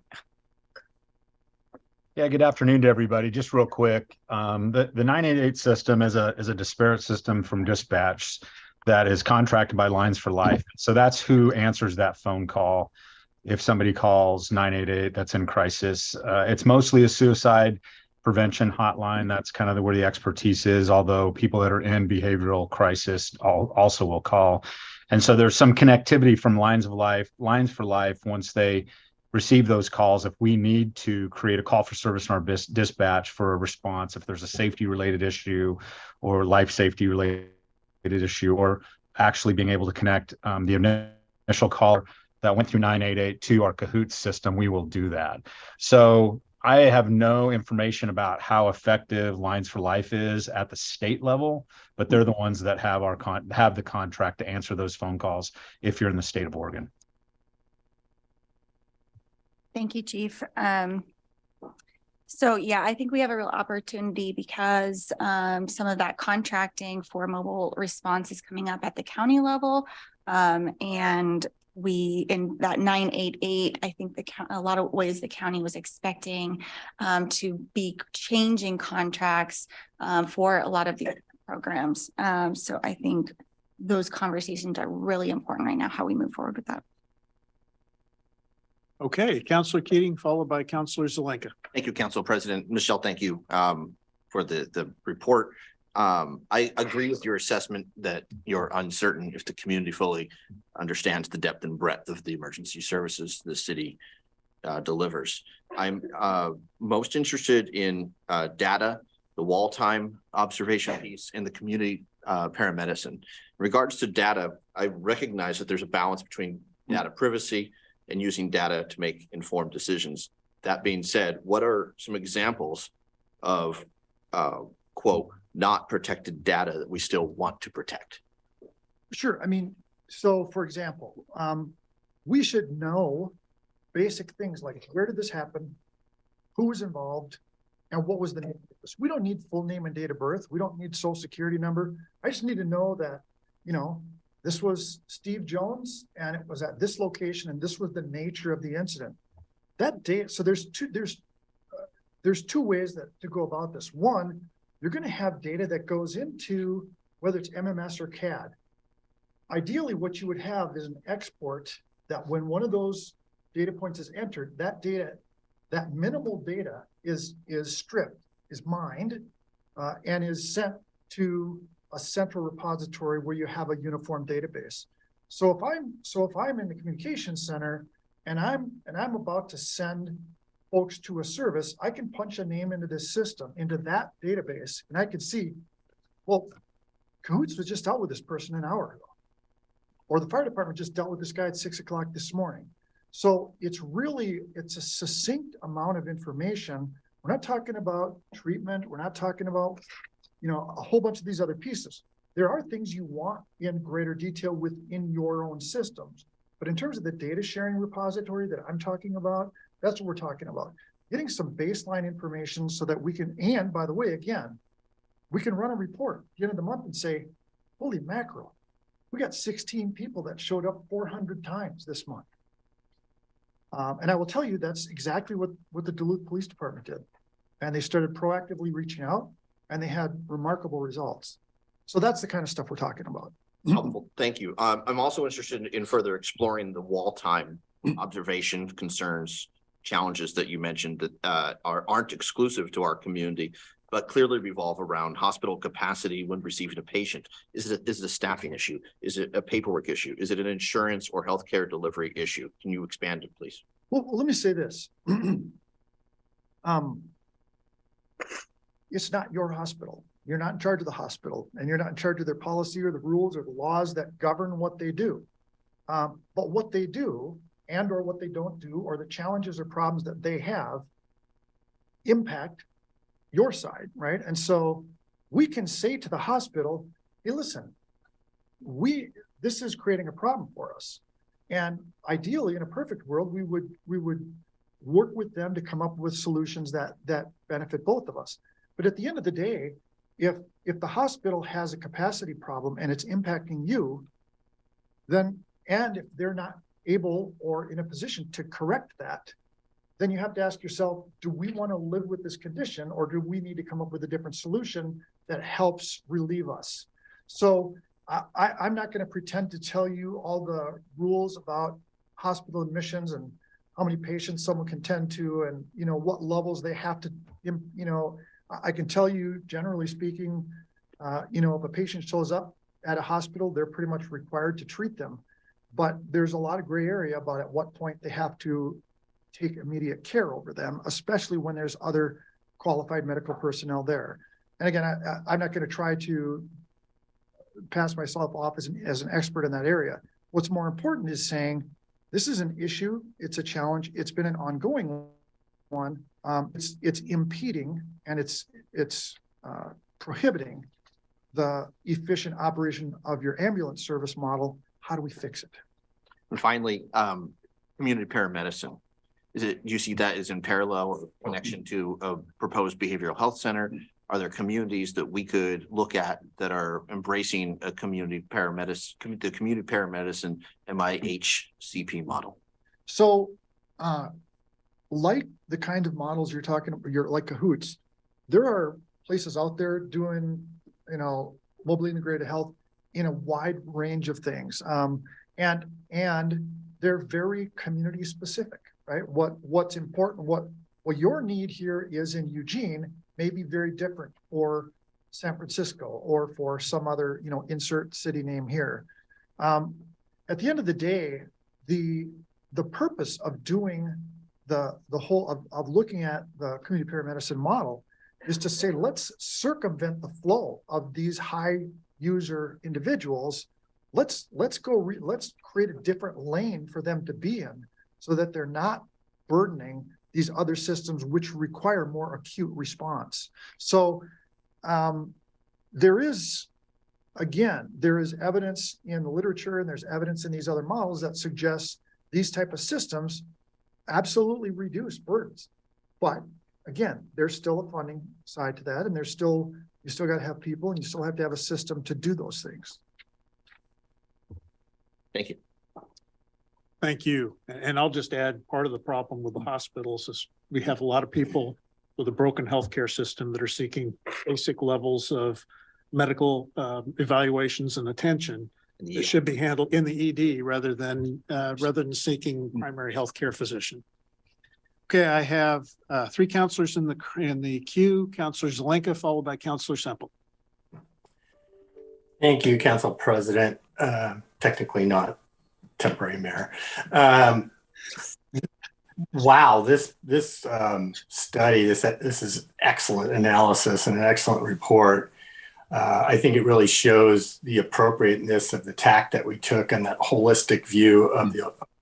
Yeah, good afternoon to everybody. Just real quick, the 988 system is a disparate system from dispatch that is contracted by Lines for Life. So that's who answers that phone call. If somebody calls 988 that's in crisis, it's mostly a suicide prevention hotline. That's kind of where the expertise is, although people that are in behavioral crisis also will call. And so there's some connectivity from Lines for Life once they receive those calls. If we need to create a call for service in our dispatch for a response, if there's a safety related issue or life safety related issue, or actually being able to connect the initial caller that went through 988 to our Cahoots system, we will do that. So I have no information about how effective Lines for Life is at the state level, but they're the ones that have have the contract to answer those phone calls if you're in the state of Oregon. Thank you, Chief. So yeah, I think we have a real opportunity because some of that contracting for mobile response is coming up at the county level. And we, in that 988, I think a lot of ways the county was expecting to be changing contracts for a lot of the programs. So I think those conversations are really important right now, how we move forward with that. Okay, Councilor Keating, followed by Councilor Zelenka. Thank you, Council President. Michelle, thank you for the report. I agree with your assessment that you're uncertain if the community fully understands the depth and breadth of the emergency services the city delivers. I'm most interested in data, the wall time observation piece, and the community paramedicine. In regards to data, I recognize that there's a balance between data privacy and using data to make informed decisions. That being said, what are some examples of quote, not protected data that we still want to protect? Sure. I mean, so for example, we should know basic things like where did this happen, who was involved, and what was the name of this. We don't need full name and date of birth. We don't need social security number. I just need to know that, you know, this was Steve Jones and it was at this location and this was the nature of the incident. That data, so there's two ways to go about this. One, you're going to have data that goes into whether it's MMS or CAD. Ideally, what you would have is an export that when one of those data points is entered, that data, that minimal data is stripped, is mined, and is sent to a central repository where you have a uniform database. So if I'm in the communications center and I'm about to send folks to a service, I can punch a name into this system, into that database, and I can see, well, Cahoots was just out with this person an hour ago, or the fire department just dealt with this guy at 6 o'clock this morning. So it's a succinct amount of information. We're not talking about treatment. We're not talking about, you know, a whole bunch of these other pieces. There are things you want in greater detail within your own systems. But in terms of the data sharing repository that I'm talking about, that's what we're talking about. Getting some baseline information so that we can, and by the way, again, we can run a report at the end of the month and say, holy mackerel, we got 16 people that showed up 400 times this month. And I will tell you, that's exactly what the Duluth Police Department did. And they started proactively reaching out, and they had remarkable results. So that's the kind of stuff we're talking about. Helpful. Thank you. I'm also interested in further exploring the wall time observation concerns, challenges that you mentioned that aren't exclusive to our community, but clearly revolve around hospital capacity when receiving a patient. Is it a staffing issue? Is it a paperwork issue? Is it an insurance or healthcare delivery issue? Can you expand it, please? Well, let me say this. It's not your hospital. You're not in charge of the hospital, and you're not in charge of their policy or the rules or the laws that govern what they do. But what they do and or what they don't do, or the challenges or problems that they have, impact your side, right? And so we can say to the hospital, hey, listen, this is creating a problem for us. And ideally, in a perfect world, we would work with them to come up with solutions that benefit both of us. But at the end of the day, if the hospital has a capacity problem and it's impacting you, then, and if they're not able or in a position to correct that, then you have to ask yourself, do we want to live with this condition, or do we need to come up with a different solution that helps relieve us? So I'm not going to pretend to tell you all the rules about hospital admissions and how many patients someone can tend to, and what levels they have to, I can tell you, generally speaking, if a patient shows up at a hospital, they're pretty much required to treat them. But there's a lot of gray area about at what point they have to take immediate care over them, especially when there's other qualified medical personnel there. And again, I'm not going to try to pass myself off as an expert in that area. What's more important is saying, this is an issue, it's a challenge, it's been an ongoing one. It's impeding and it's prohibiting the efficient operation of your ambulance service model. How do we fix it? And finally, community paramedicine. Do you see that as in parallel or connection to a proposed behavioral health center? Are there communities that we could look at that are embracing a community paramedicine, the community paramedicine MIHCP model? So, like the kind of models you're talking about, you're like Cahoots, there are places out there doing, mobile integrated health in a wide range of things. And they're very community specific, right? What's important, what your need here is in Eugene may be very different for San Francisco or for some other, insert city name here. At the end of the day, the purpose of doing the whole of looking at the community paramedicine model is to say, let's circumvent the flow of these high user individuals. Let's create a different lane for them to be in so that they're not burdening these other systems which require more acute response. So there is evidence in the literature and there's evidence in these other models that suggests these type of systems absolutely reduce burdens. But again, there's still a funding side to that, and you still got to have people, and you still have to have a system to do those things. Thank you. Thank you. And I'll just add, part of the problem with the hospitals is we have a lot of people with a broken healthcare system that are seeking basic levels of medical evaluations and attention. It should be handled in the ED rather than seeking primary healthcare physician. Okay, I have three counselors in the queue. Counselor Zelenka, followed by Counselor Semple. Thank you, Council President. Technically not temporary mayor. Wow, this study, this is excellent analysis and an excellent report. I think it really shows the appropriateness of the tack that we took and that holistic view of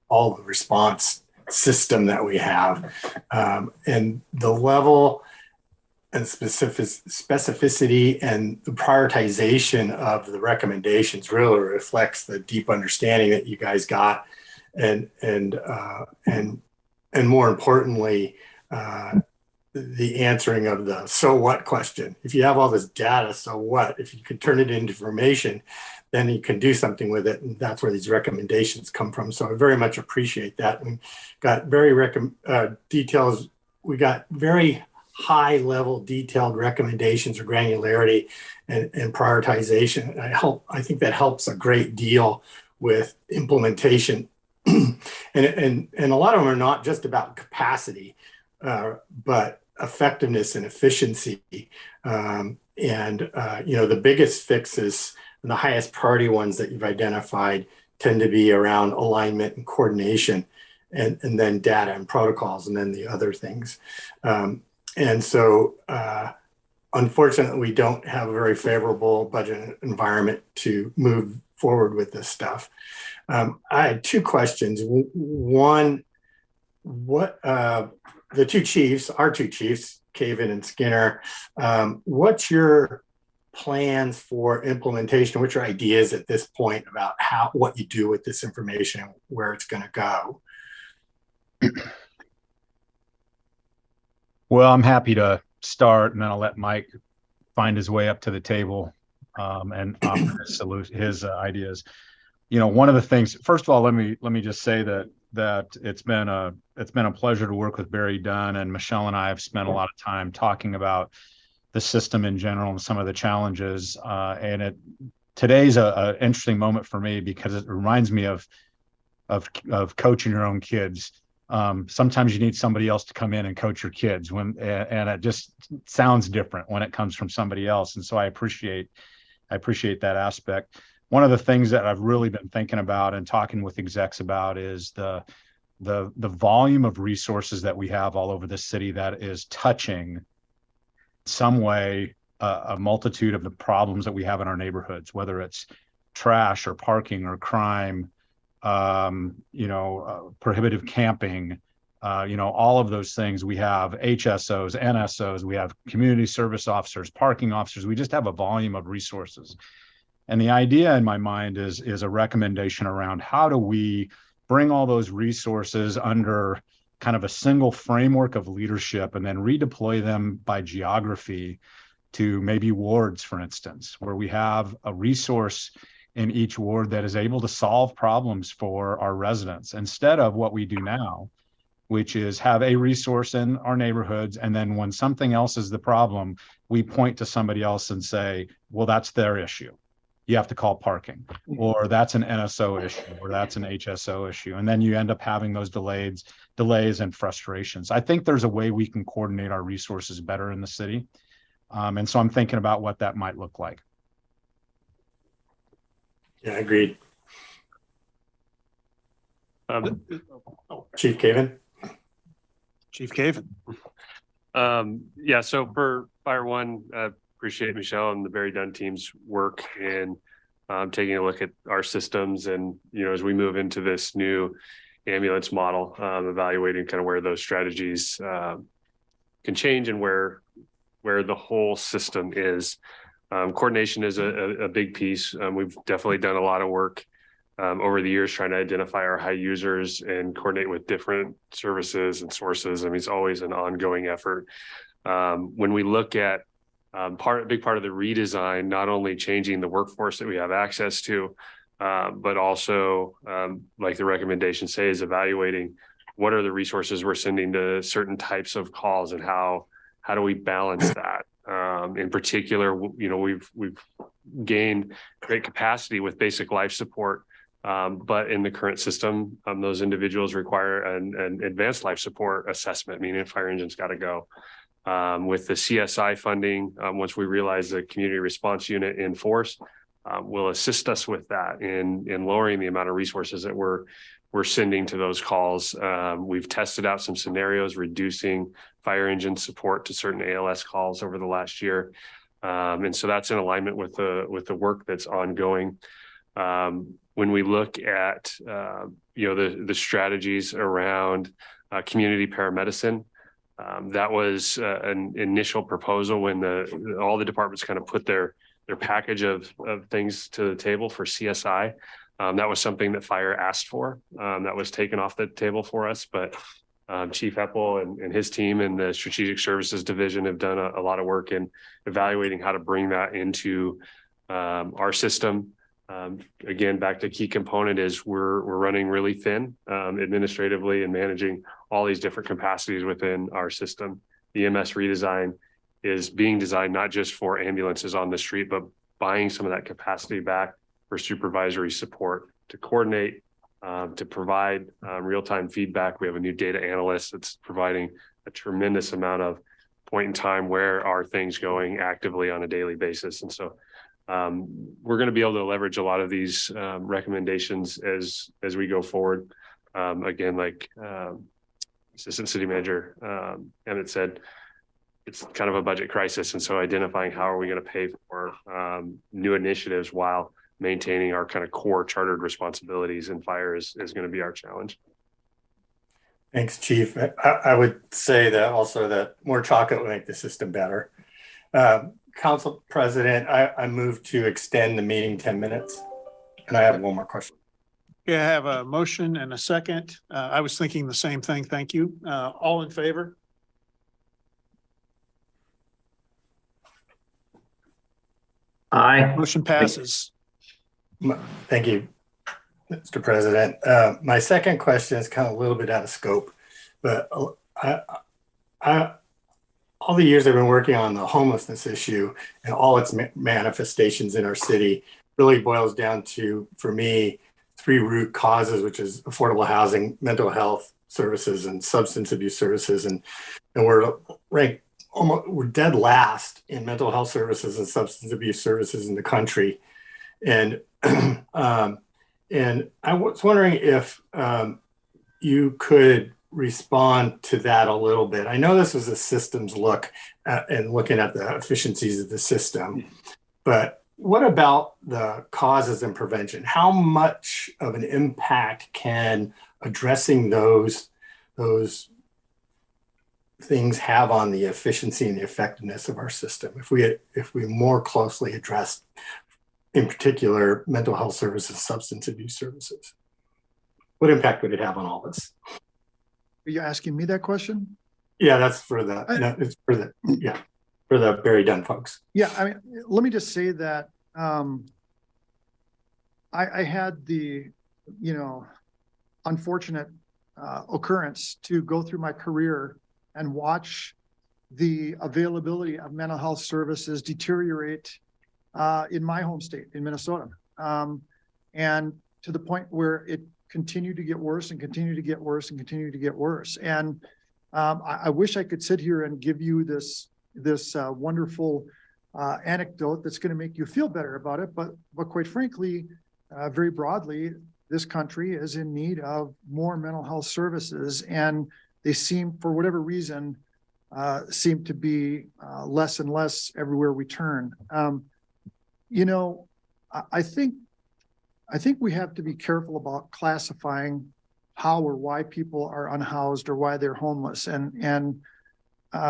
all the response system that we have, and the level and specificity and the prioritization of the recommendations really reflects the deep understanding that you guys got, and more importantly, the answering of the so what question. If you have all this data, so what? If you could turn it into information, then you can do something with it. And that's where these recommendations come from. So I very much appreciate that. We got very details. We got very high level detailed recommendations or granularity and prioritization. I think that helps a great deal with implementation. and a lot of them are not just about capacity, but effectiveness and efficiency. The biggest fixes and the highest priority ones that you've identified tend to be around alignment and coordination, and then data and protocols, and then the other things. Unfortunately, we don't have a very favorable budget environment to move forward with this stuff. I had two questions. One, what the two chiefs, our two chiefs, Caven and Skinner, what's your plans for implementation? What's your ideas at this point about what you do with this information and where it's going to go? Well, I'm happy to start, and then I'll let Mike find his way up to the table and offer his ideas. One of the things. First of all, let me just say that it's been a pleasure to work with Barry Dunn, and Michelle and I have spent a lot of time talking about the system in general and some of the challenges. Today's an interesting moment for me because it reminds me of coaching your own kids. Sometimes you need somebody else to come in and coach your kids and it just sounds different when it comes from somebody else. And so I appreciate that aspect. One of the things that I've really been thinking about and talking with execs about is the volume of resources that we have all over the city that is touching some way a multitude of the problems that we have in our neighborhoods, whether it's trash or parking or crime, prohibitive camping, all of those things. We have HSOs, NSOs, we have community service officers, parking officers. We just have a volume of resources. And the idea in my mind is a recommendation around how do we bring all those resources under kind of a single framework of leadership and then redeploy them by geography to maybe wards, for instance, where we have a resource in each ward that is able to solve problems for our residents instead of what we do now, which is have a resource in our neighborhoods. And then when something else is the problem, we point to somebody else and say, well, that's their issue. You have to call parking, or that's an NSO issue, or that's an HSO issue. And then you end up having those delays and frustrations. I think there's a way we can coordinate our resources better in the city. And so I'm thinking about what that might look like. Yeah, agreed. Chief Caven. Chief Caven. So for Fire One, appreciate Michelle and the Barry Dunn team's work in taking a look at our systems, and as we move into this new ambulance model, evaluating kind of where those strategies can change and where the whole system is. Coordination is a big piece. We've definitely done a lot of work over the years trying to identify our high users and coordinate with different services and sources. I mean, it's always an ongoing effort. When we look at a big part of the redesign, not only changing the workforce that we have access to, but also, like the recommendations say, is evaluating what are the resources we're sending to certain types of calls and how do we balance that? In particular, we've gained great capacity with basic life support, but in the current system, those individuals require an advanced life support assessment, meaning a fire engine's got to go. With the CSI funding, once we realize the community response unit in force will assist us with that in lowering the amount of resources that we're sending to those calls. We've tested out some scenarios, reducing fire engine support to certain ALS calls over the last year. And so that's in alignment with the work that's ongoing. When we look at, the strategies around community paramedicine, that was an initial proposal when all the departments kind of put their package of things to the table for CSI. That was something that fire asked for. That was taken off the table for us, but Chief Eppel and his team and the Strategic Services Division have done a lot of work in evaluating how to bring that into our system. Again, back to key component is we're running really thin administratively and managing all these different capacities within our system. The EMS redesign is being designed not just for ambulances on the street, but buying some of that capacity back for supervisory support to coordinate, to provide real-time feedback. We have a new data analyst that's providing a tremendous amount of point in time where are things going actively on a daily basis. And so we're going to be able to leverage a lot of these recommendations as we go forward. Again, like Assistant City Manager Emmett said, it's kind of a budget crisis. And so identifying how are we going to pay for new initiatives while maintaining our kind of core chartered responsibilities in fire is going to be our challenge. Thanks, Chief. I would say that also that more chocolate will make the system better. Council President, I move to extend the meeting 10 minutes. And I have one more question. Okay, I have a motion and a second. I was thinking the same thing. Thank you. All in favor? Aye. Motion passes. Thank you, Mr. President. My second question is kind of a little bit out of scope, but all the years I've been working on the homelessness issue and all its manifestations in our city really boils down to, for me, 3 root causes, which is affordable housing, mental health services, and substance abuse services. And we're ranked we're dead last in mental health services and substance abuse services in the country. And and I was wondering if you could respond to that a little bit. I know this was a systems look and looking at the efficiencies of the system, but what about the causes and prevention? How much of an impact can addressing those things have on the efficiency and the effectiveness of our system if we more closely address, in particular, mental health services, substance abuse services? What impact would it have on all this? Are you asking me that question? Yeah, that's for the it's for the Barry Dunn folks. Yeah, I mean, let me just say that I had the unfortunate occurrence to go through my career and watch the availability of mental health services deteriorate in my home state, in Minnesota. And to the point where it continued to get worse and continue to get worse and continue to get worse. And I wish I could sit here and give you this wonderful anecdote that's going to make you feel better about it. But quite frankly, very broadly, this country is in need of more mental health services, and they seem, for whatever reason, seem to be less and less everywhere we turn. I think we have to be careful about classifying how or why people are unhoused or why they're homeless. And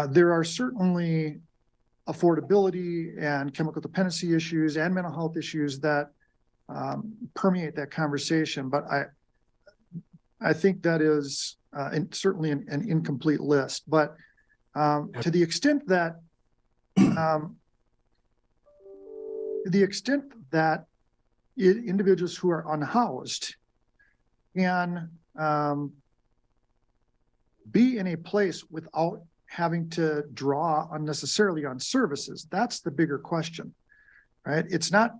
there are certainly affordability and chemical dependency issues and mental health issues that permeate that conversation. But I think that is certainly an incomplete list. But to the extent that individuals who are unhoused can be in a place without having to draw unnecessarily on services, that's the bigger question, right? It's not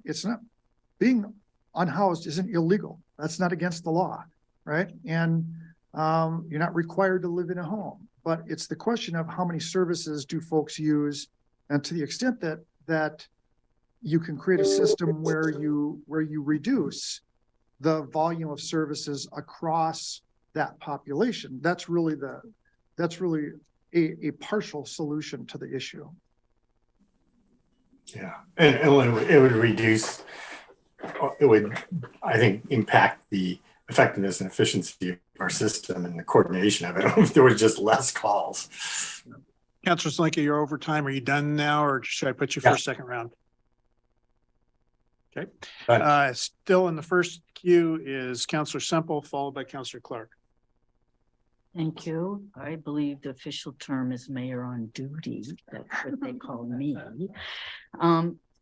being unhoused isn't illegal. That's not against the law, right? And you're not required to live in a home, but it's the question of how many services do folks use, and to the extent that you can create a system where you reduce the volume of services across that population. That's really a partial solution to the issue. Yeah, and it would reduce. It would, I think, impact the effectiveness and efficiency of our system and the coordination of it if there was just less calls. Councilor Zelenka, you're over time. Are you done now, or should I put you for a second round? Okay. Still in the first queue is Councilor Semple, followed by Councilor Clark. Thank you. I believe the official term is mayor on duty. That's what they call me.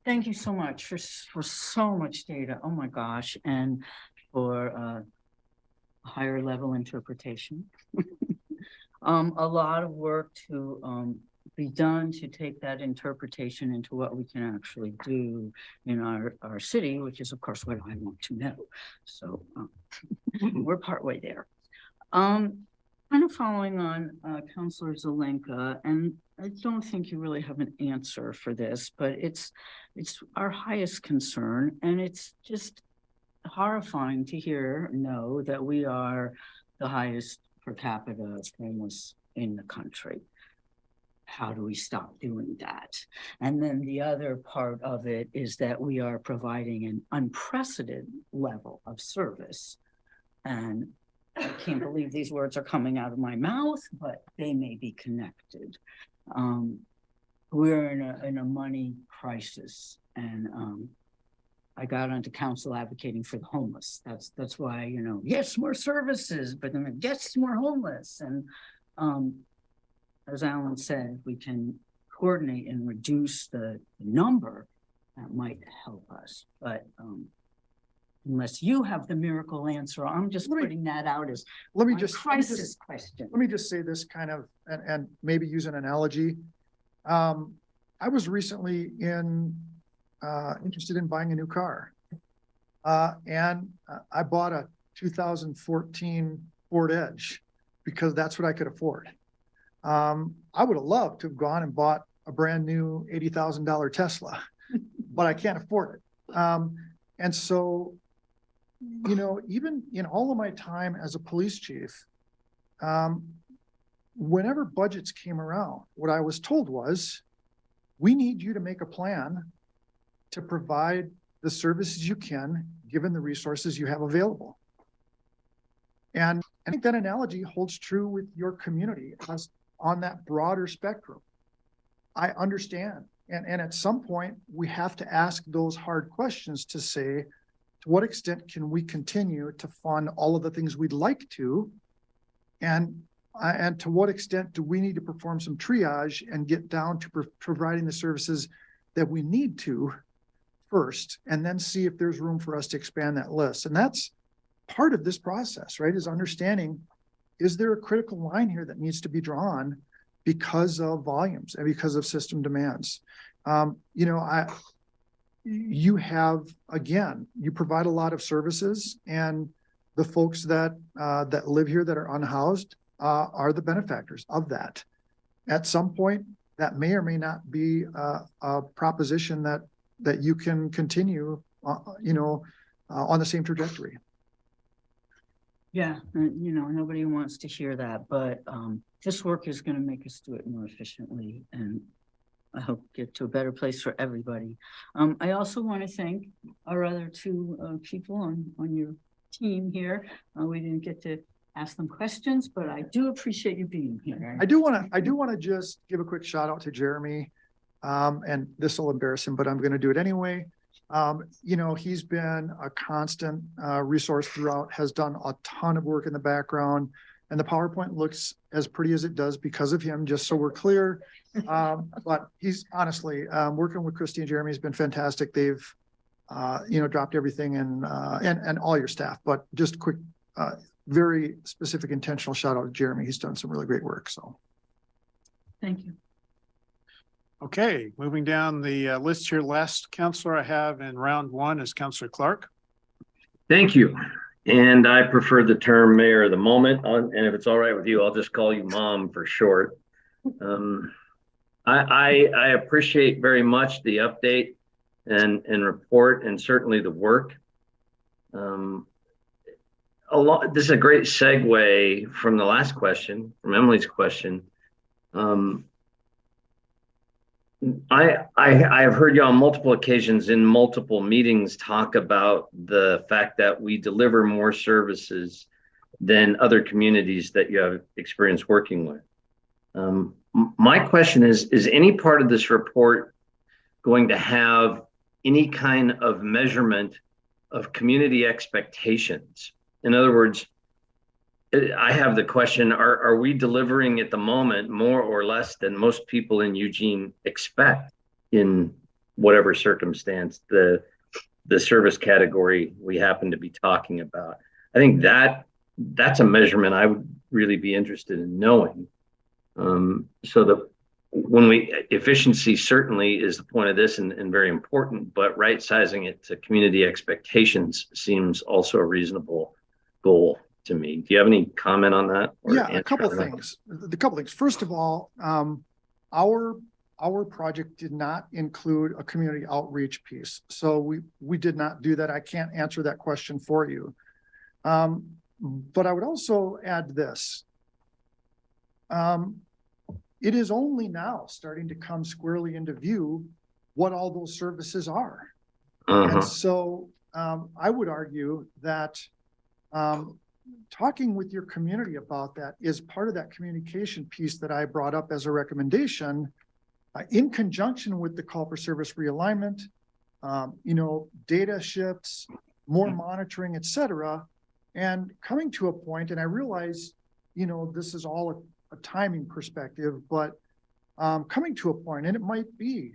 Thank you so much for so much data. Oh my gosh. And for higher level interpretation. A lot of work to be done to take that interpretation into what we can actually do in our city, which is of course what I want to know. So we're partway there. Kind of following on Councilor Zelenka, and I don't think you really have an answer for this, but it's our highest concern, and it's just horrifying to know that we are the highest per capita homeless in the country. How do we stop doing that? And then the other part of it is that we are providing an unprecedented level of service. And I can't believe these words are coming out of my mouth, but they may be connected. We're in a money crisis, and I got onto council advocating for the homeless. That's why, yes, more services, but then yes, more homeless. And as Alan said, we can coordinate and reduce the number, that might help us. But unless you have the miracle answer, I'm just putting that out as crisis question. Let me just say this kind of, and maybe use an analogy. I was recently interested in buying a new car. And I bought a 2014 Ford Edge because that's what I could afford. I would have loved to have gone and bought a brand new $80,000 Tesla, but I can't afford it. And so, even in all of my time as a police chief, whenever budgets came around, what I was told was, we need you to make a plan to provide the services you can, given the resources you have available. And I think that analogy holds true with your community as on that broader spectrum. I understand. And at some point, we have to ask those hard questions to say, to what extent can we continue to fund all of the things we'd like to? And to what extent do we need to perform some triage and get down to providing the services that we need to first, and then see if there's room for us to expand that list. And that's part of this process, right? Is understanding, is there a critical line here that needs to be drawn because of volumes and because of system demands? You have, again, you provide a lot of services, and the folks that live here that are unhoused are the benefactors of that. At some point, that may or may not be a proposition that you can continue, on the same trajectory. Yeah, nobody wants to hear that, but this work is going to make us do it more efficiently, and I hope get to a better place for everybody. I also want to thank our other two people on your team here. We didn't get to ask them questions, but I do appreciate you being here. I do want to just give a quick shout out to Jeremy, and this will embarrass him, but I'm going to do it anyway. He's been a constant resource throughout, has done a ton of work in the background, and the PowerPoint looks as pretty as it does because of him, just so we're clear. But he's honestly, working with Christy and Jeremy has been fantastic. They've, dropped everything and all your staff, but just quick, very specific intentional shout out to Jeremy. He's done some really great work. So thank you. Okay, moving down the list here, last counselor I have in round one is Councilor Clark. Thank you. And I prefer the term mayor of the moment. And if it's all right with you, I'll just call you mom for short. I appreciate very much the update and report, and certainly the work. This is a great segue from the last question, from Emily's question. I have heard you on multiple occasions in multiple meetings talk about the fact that we deliver more services than other communities that you have experience working with. My question is any part of this report going to have any kind of measurement of community expectations? In other words, I have the question, are we delivering at the moment more or less than most people in Eugene expect in whatever circumstance the service category we happen to be talking about? I think that's a measurement I would really be interested in knowing. So that efficiency certainly is the point of this and very important, but right sizing it to community expectations seems also a reasonable goal to me. Do you have any comment on that? Yeah, a couple of things. First of all, our project did not include a community outreach piece. So we did not do that. I can't answer that question for you. But I would also add this. It is only now starting to come squarely into view what all those services are. And so I would argue that talking with your community about that is part of that communication piece that I brought up as a recommendation in conjunction with the call for service realignment, data shifts, more monitoring, et cetera, and coming to a point, and I realize, this is all a timing perspective, but coming to a point, and it might be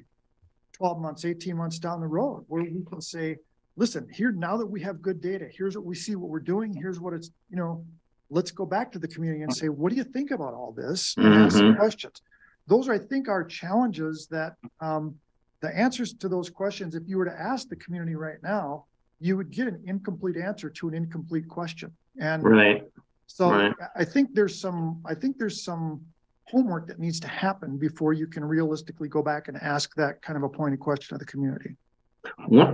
12 months, 18 months down the road, where we can say, listen, now that we have good data, here's what we see, what we're doing, here's what it's, let's go back to the community and say, what do you think about all this? And ask some questions. Those, I think, are challenges that the answers to those questions, if you were to ask the community right now, you would get an incomplete answer to an incomplete question. And so I think there's some homework that needs to happen before you can realistically go back and ask that kind of a pointed question of the community.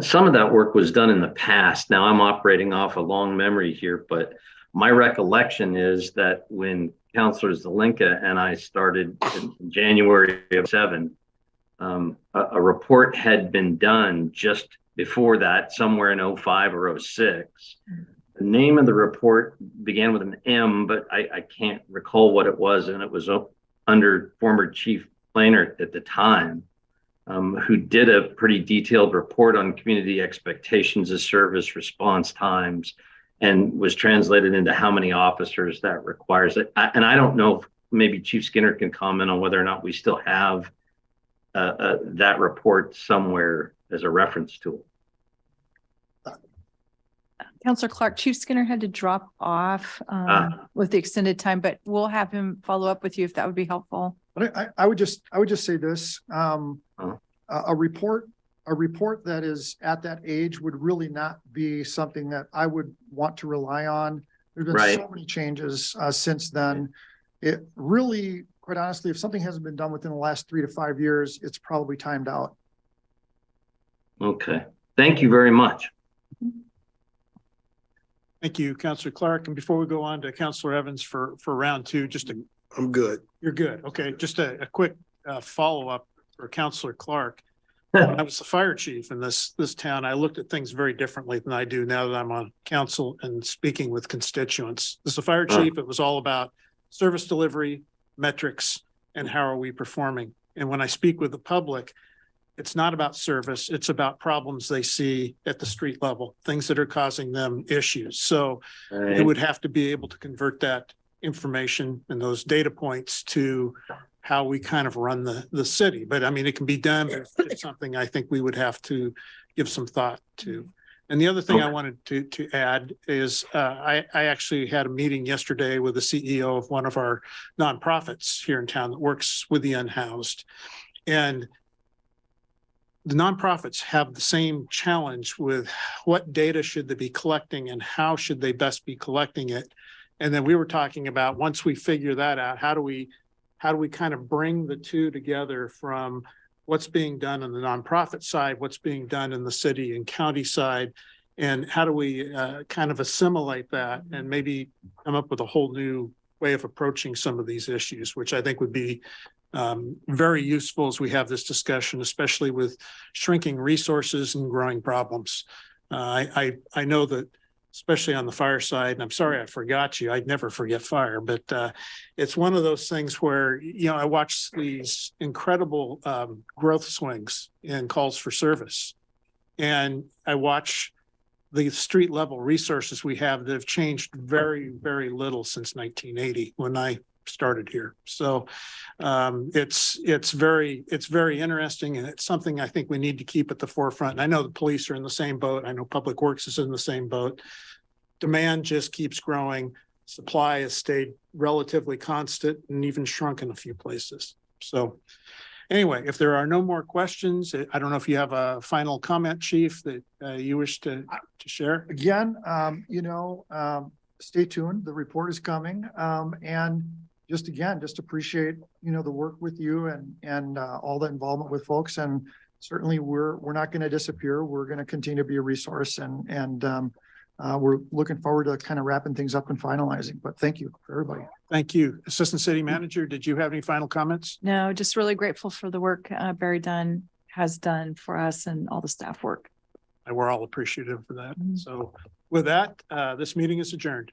Some of that work was done in the past. Now I'm operating off a long memory here, but my recollection is that when Councilor Zelinka and I started in January of 2007, a report had been done just before that, somewhere in 2005 or 2006. The name of the report began with an M, but I can't recall what it was, and it was under former Chief Planer at the time, who did a pretty detailed report on community expectations of service, response times, and was translated into how many officers that requires. And I don't know if maybe Chief Skinner can comment on whether or not we still have that report somewhere as a reference tool. Councilor Clark, Chief Skinner had to drop off with the extended time, but we'll have him follow up with you if that would be helpful. But I would just say this, a report that is at that age would really not be something that I would want to rely on. There's been so many changes since then. It really, quite honestly, if something hasn't been done within the last 3 to 5 years, it's probably timed out. Okay, thank you very much. Thank you, Councilor Clark. And before we go on to Councilor Evans for round two, I'm good. You're good. Okay, just a quick follow-up for Councilor Clark. When I was the fire chief in this town, I looked at things very differently than I do now that I'm on council and speaking with constituents. As a fire chief, it was all about service delivery, metrics, and how are we performing. And when I speak with the public, it's not about service, it's about problems they see at the street level, things that are causing them issues. So it would have to be able to convert that information and those data points to how we kind of run the city. But I mean, it can be done, but it's something I think we would have to give some thought to. And the other thing I wanted to add is I actually had a meeting yesterday with the CEO of one of our nonprofits here in town that works with the unhoused. And the nonprofits have the same challenge with what data should they be collecting and how should they best be collecting it. And then we were talking about, once we figure that out, how do we kind of bring the two together from what's being done on the nonprofit side, what's being done in the city and county side, and how do we kind of assimilate that and maybe come up with a whole new way of approaching some of these issues, which I think would be very useful as we have this discussion, especially with shrinking resources and growing problems. I know that, especially on the fire side, and I'm sorry I forgot you, I'd never forget fire, but it's one of those things where, I watch these incredible growth swings in calls for service. And I watch the street level resources we have that have changed very, very little since 1980 when I started here. So it's very interesting, and it's something I think we need to keep at the forefront. And I know the police are in the same boat. I know Public Works is in the same boat. Demand just keeps growing. Supply has stayed relatively constant and even shrunk in a few places. So anyway, if there are no more questions, I don't know if you have a final comment, Chief, that you wish to share. Again, stay tuned. The report is coming. And just appreciate, the work with you and all the involvement with folks. And certainly we're not going to disappear. We're going to continue to be a resource, and we're looking forward to kind of wrapping things up and finalizing. But thank you for everybody. Thank you. Assistant City Manager, did you have any final comments? No, just really grateful for the work Barry has done for us and all the staff work. And we're all appreciative for that. So with that, this meeting is adjourned.